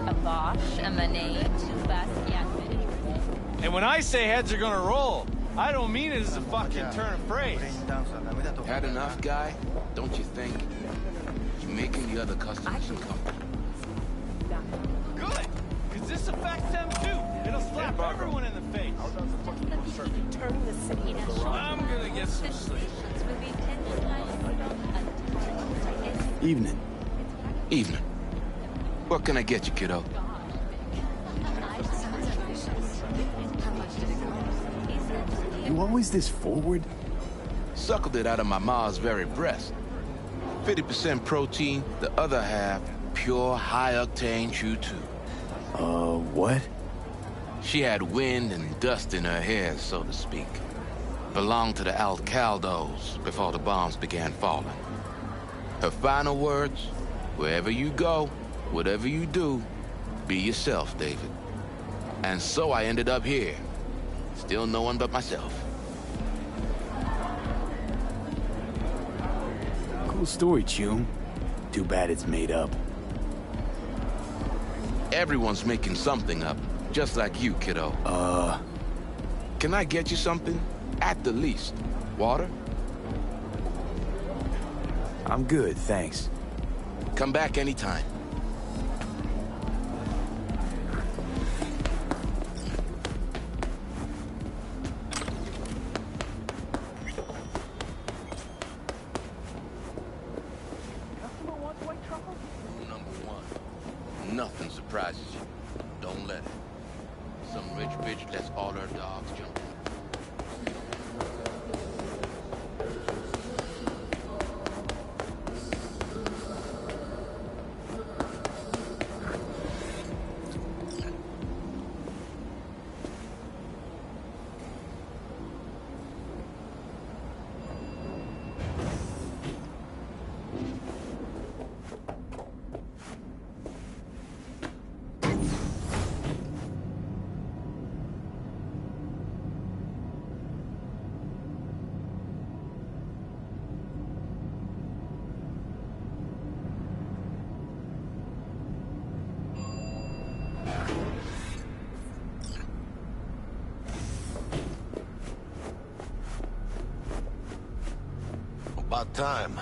T: A Bosch, a Manet, 2 Basquiat miniatures.
P: And when I say heads are gonna roll, I don't mean it as a fucking turn of phrase.
U: Had enough, guy? Don't you think? You're making the other customers uncomfortable.
P: Good, because this affects them too. It'll slap everyone in the face.
L: Turn the city.
P: I'm gonna get some sleep.
C: Evening.
U: Evening. What can I get you, kiddo?
C: You always this forward?
U: Suckled it out of my ma's very breast. 50% protein, the other half pure high-octane chew-too.
C: What?
U: She had wind and dust in her hair, so to speak. Belonged to the Alcaldos before the bombs began falling. Her final words, wherever you go, whatever you do, be yourself, David. And so I ended up here. Still no one but myself.
C: Cool story, Chew. Too bad it's made up.
U: Everyone's making something up, just like you, kiddo. Can I get you something? At the least. Water?
C: I'm good, thanks.
U: Come back anytime. Nothing surprises you. Don't let it. Some rich bitch lets all her dogs jump.
K: About time.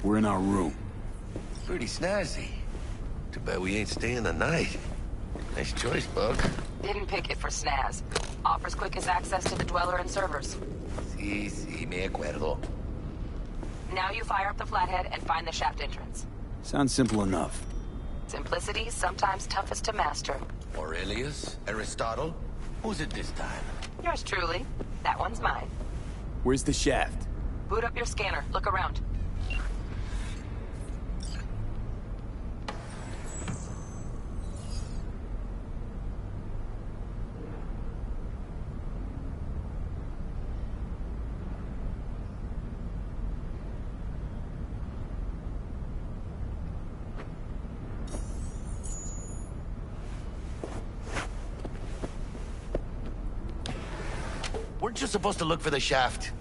C: We're in our room.
K: Pretty snazzy. Too bad we ain't staying the night. Nice choice, Bug.
B: Didn't pick it for snaz. Offers quickest access to the Dweller and servers.
K: Sí, me acuerdo.
B: Now you fire up the flathead and find the shaft entrance.
C: Sounds simple enough.
B: Simplicity, sometimes toughest to master.
K: Aurelius? Aristotle? Who's it this time?
B: Yours truly. That one's mine.
C: Where's the shaft?
B: Boot up your scanner. Look around.
K: Weren't you supposed to look for the shaft?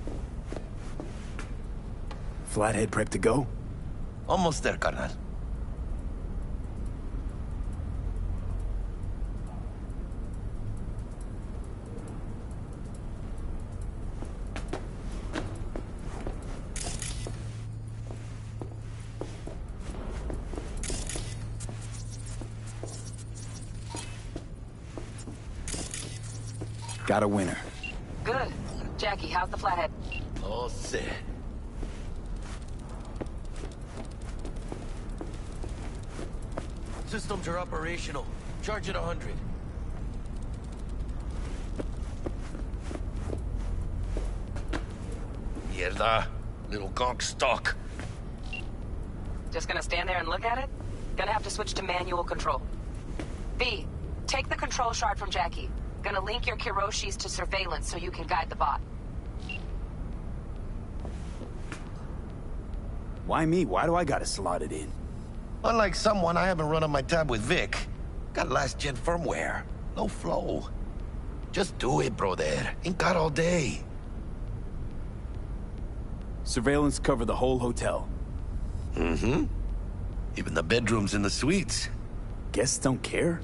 C: Flathead prepped to go?
K: Almost there, carnal.
C: Got a winner.
B: Good. Jackie, how's the flathead?
K: All set. Systems are operational. Charge at 100. Mierda. Little gonk stuck.
B: Just gonna stand there and look at it? Gonna have to switch to manual control. V, take the control shard from Jackie. Gonna link your Kiroshis to surveillance so you can guide the bot.
C: Why me? Why do I gotta slot it in?
K: Unlike someone, I haven't run on my tab with Vic. Got last-gen firmware. No flow. Just do it, brother. Ain't got all day.
C: Surveillance cover the whole hotel.
K: Mm-hmm. Even the bedrooms and the suites.
C: Guests don't care?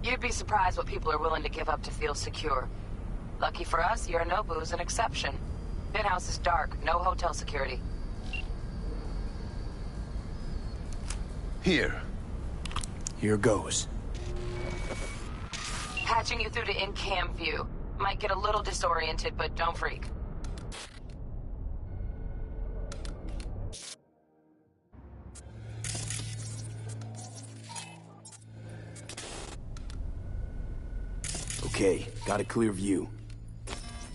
B: You'd be surprised what people are willing to give up to feel secure. Lucky for us, Yorinobu's an exception. Penthouse is dark, no hotel security.
K: Here.
C: Here goes.
B: Patching you through to in-cam view. Might get a little disoriented, but don't freak.
C: Okay, got a clear view.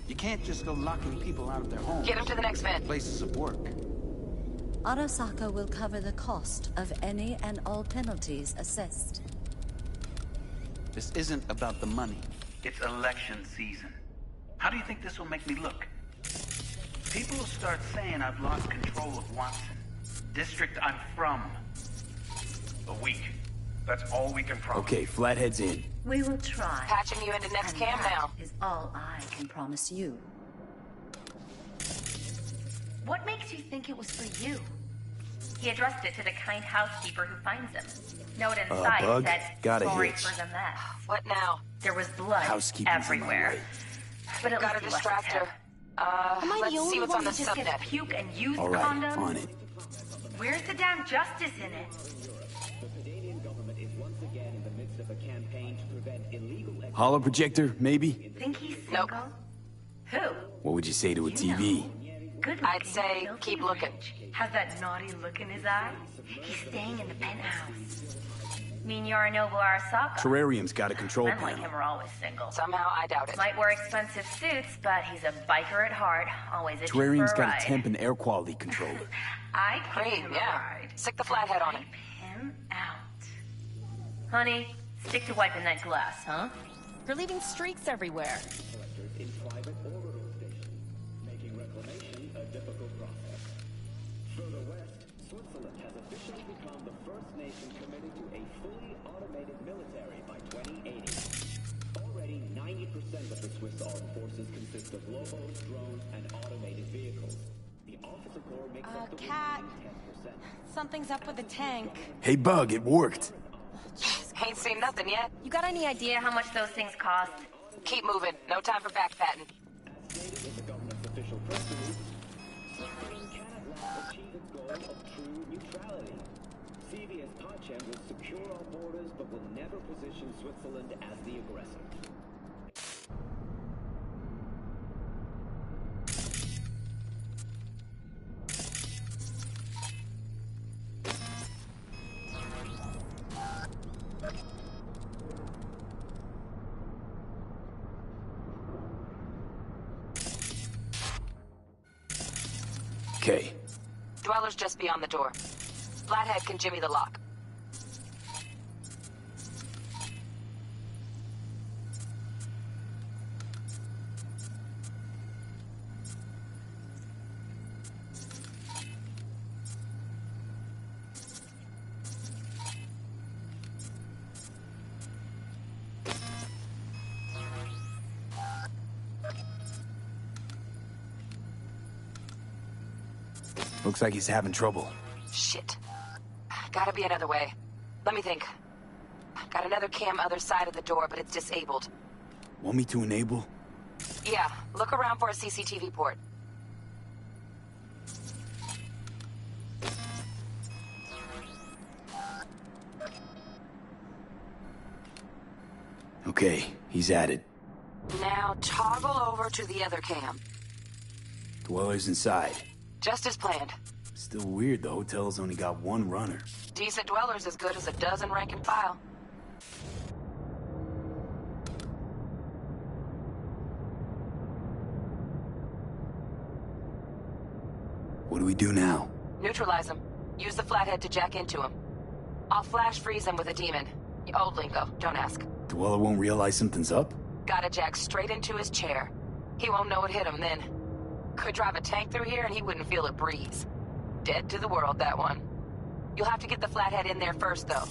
Q: You can't just go locking people out of their homes.
B: Get them to the next vent.
Q: Places of work.
E: Arasaka will cover the cost of any and all penalties assessed.
Q: This isn't about the money.
J: It's election season. How do you think this will make me look? People will start saying I've lost control of Watson. District I'm from. A week. That's all we can promise.
C: Okay, Flathead's in.
V: We will try.
B: Patching you into next cam now.
V: Is all I can promise you.
W: What makes you think it was for you? He addressed it to the kind housekeeper who finds him. Note inside
C: Bug?
W: said,
C: Got a
W: sorry
C: hitch.
W: for the mess.
B: What now?
W: There was blood
C: Housekeeping's
W: everywhere.
C: in my way.
W: But at
B: Gotta
W: least he
B: distract
W: wasn't
B: her.
W: Am I
B: Let's
W: the only
B: see what's
W: one
B: on the
W: who just gets
B: subnet.
W: puke and used
C: All right,
W: condoms?
C: on it.
W: Where's the damn justice in it?
C: Hollow projector, maybe?
W: Think he's single? Who?
C: What would you say to a TV?
W: Good
B: I'd say keep looking.
W: Has that naughty look in his eye? He's staying in the penthouse. Mean Yorinobu Arasaka?
C: Terrarium's got a control
W: Men like
C: panel.
W: him are always single.
B: Somehow I doubt it.
W: Might wear expensive suits, but he's a biker at heart. Always itching
C: Terrarium's
W: for a
C: got
W: ride.
C: a temp and air quality controller.
W: I give
B: Great,
W: him a
B: yeah.
W: ride.
B: Stick the flathead on it.
W: Him out. Honey, stick to wiping that glass, huh?
D: You're leaving streaks everywhere. Cat. Something's up with the tank.
C: Hey, Bug, it worked.
B: Ain't seen nothing yet.
W: You got any idea how much those things cost?
B: Keep moving. No time for backpatting.
X: CVS Pacem will secure our borders but will never position Switzerland as the aggressor.
C: Okay.
B: Dweller's just beyond the door. Flathead can jimmy the lock.
C: Looks like he's having trouble.
B: Shit. Gotta be another way. Let me think. Got another cam other side of the door, but it's disabled.
C: Want me to enable?
B: Yeah, look around for a CCTV port.
C: Okay, he's at it.
B: Now toggle over to the other cam.
C: Dweller's inside.
B: Just as planned.
C: Still weird the hotel's only got one runner.
B: Decent Dweller's as good as a dozen rank and file.
C: What do we do now?
B: Neutralize him. Use the flathead to jack into him. I'll flash freeze him with a demon. Old lingo, don't ask.
C: Dweller won't realize something's up?
B: Gotta jack straight into his chair. He won't know it hit him then. Could drive a tank through here and he wouldn't feel a breeze. Dead to the world, that one. You'll have to get the flathead in there first, though.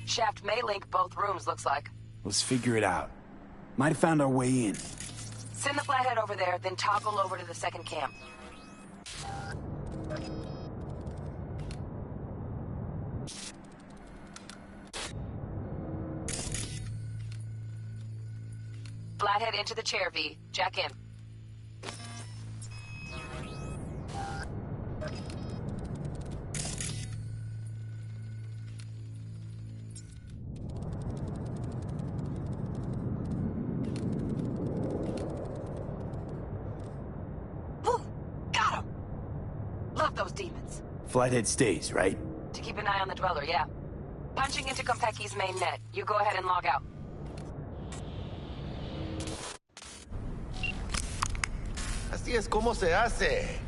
B: Shaft may link both rooms, looks like.
C: Let's figure it out. Might have found our way in.
B: Send the flathead over there, then toggle over to the second cam. Flathead into the chair, V. Jack in. Woo! Got him! Love those demons.
C: Flathead stays, right?
B: To keep an eye on the Dweller, yeah. Punching into Konpeki's main net. You go ahead and log out.
K: Así es como se hace.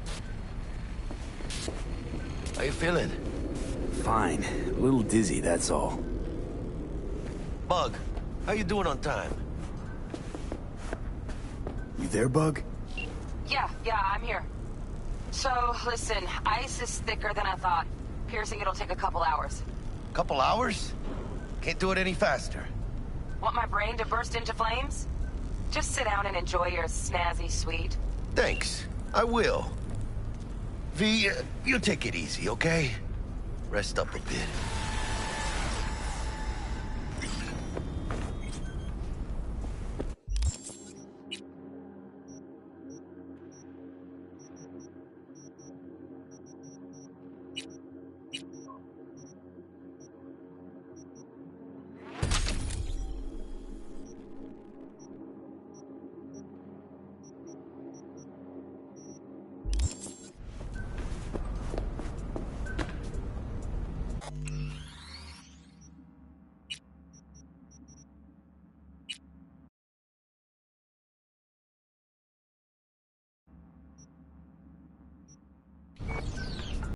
K: How you feeling?
C: Fine. A little dizzy, that's all.
K: Bug, how you doing on time?
C: You there, Bug?
B: Yeah, I'm here. So, listen, ice is thicker than I thought. Piercing it'll take a couple hours.
K: Couple hours? Can't do it any faster.
B: Want my brain to burst into flames? Just sit down and enjoy your snazzy sweet.
K: Thanks, I will. V, you take it easy, okay? Rest up a bit.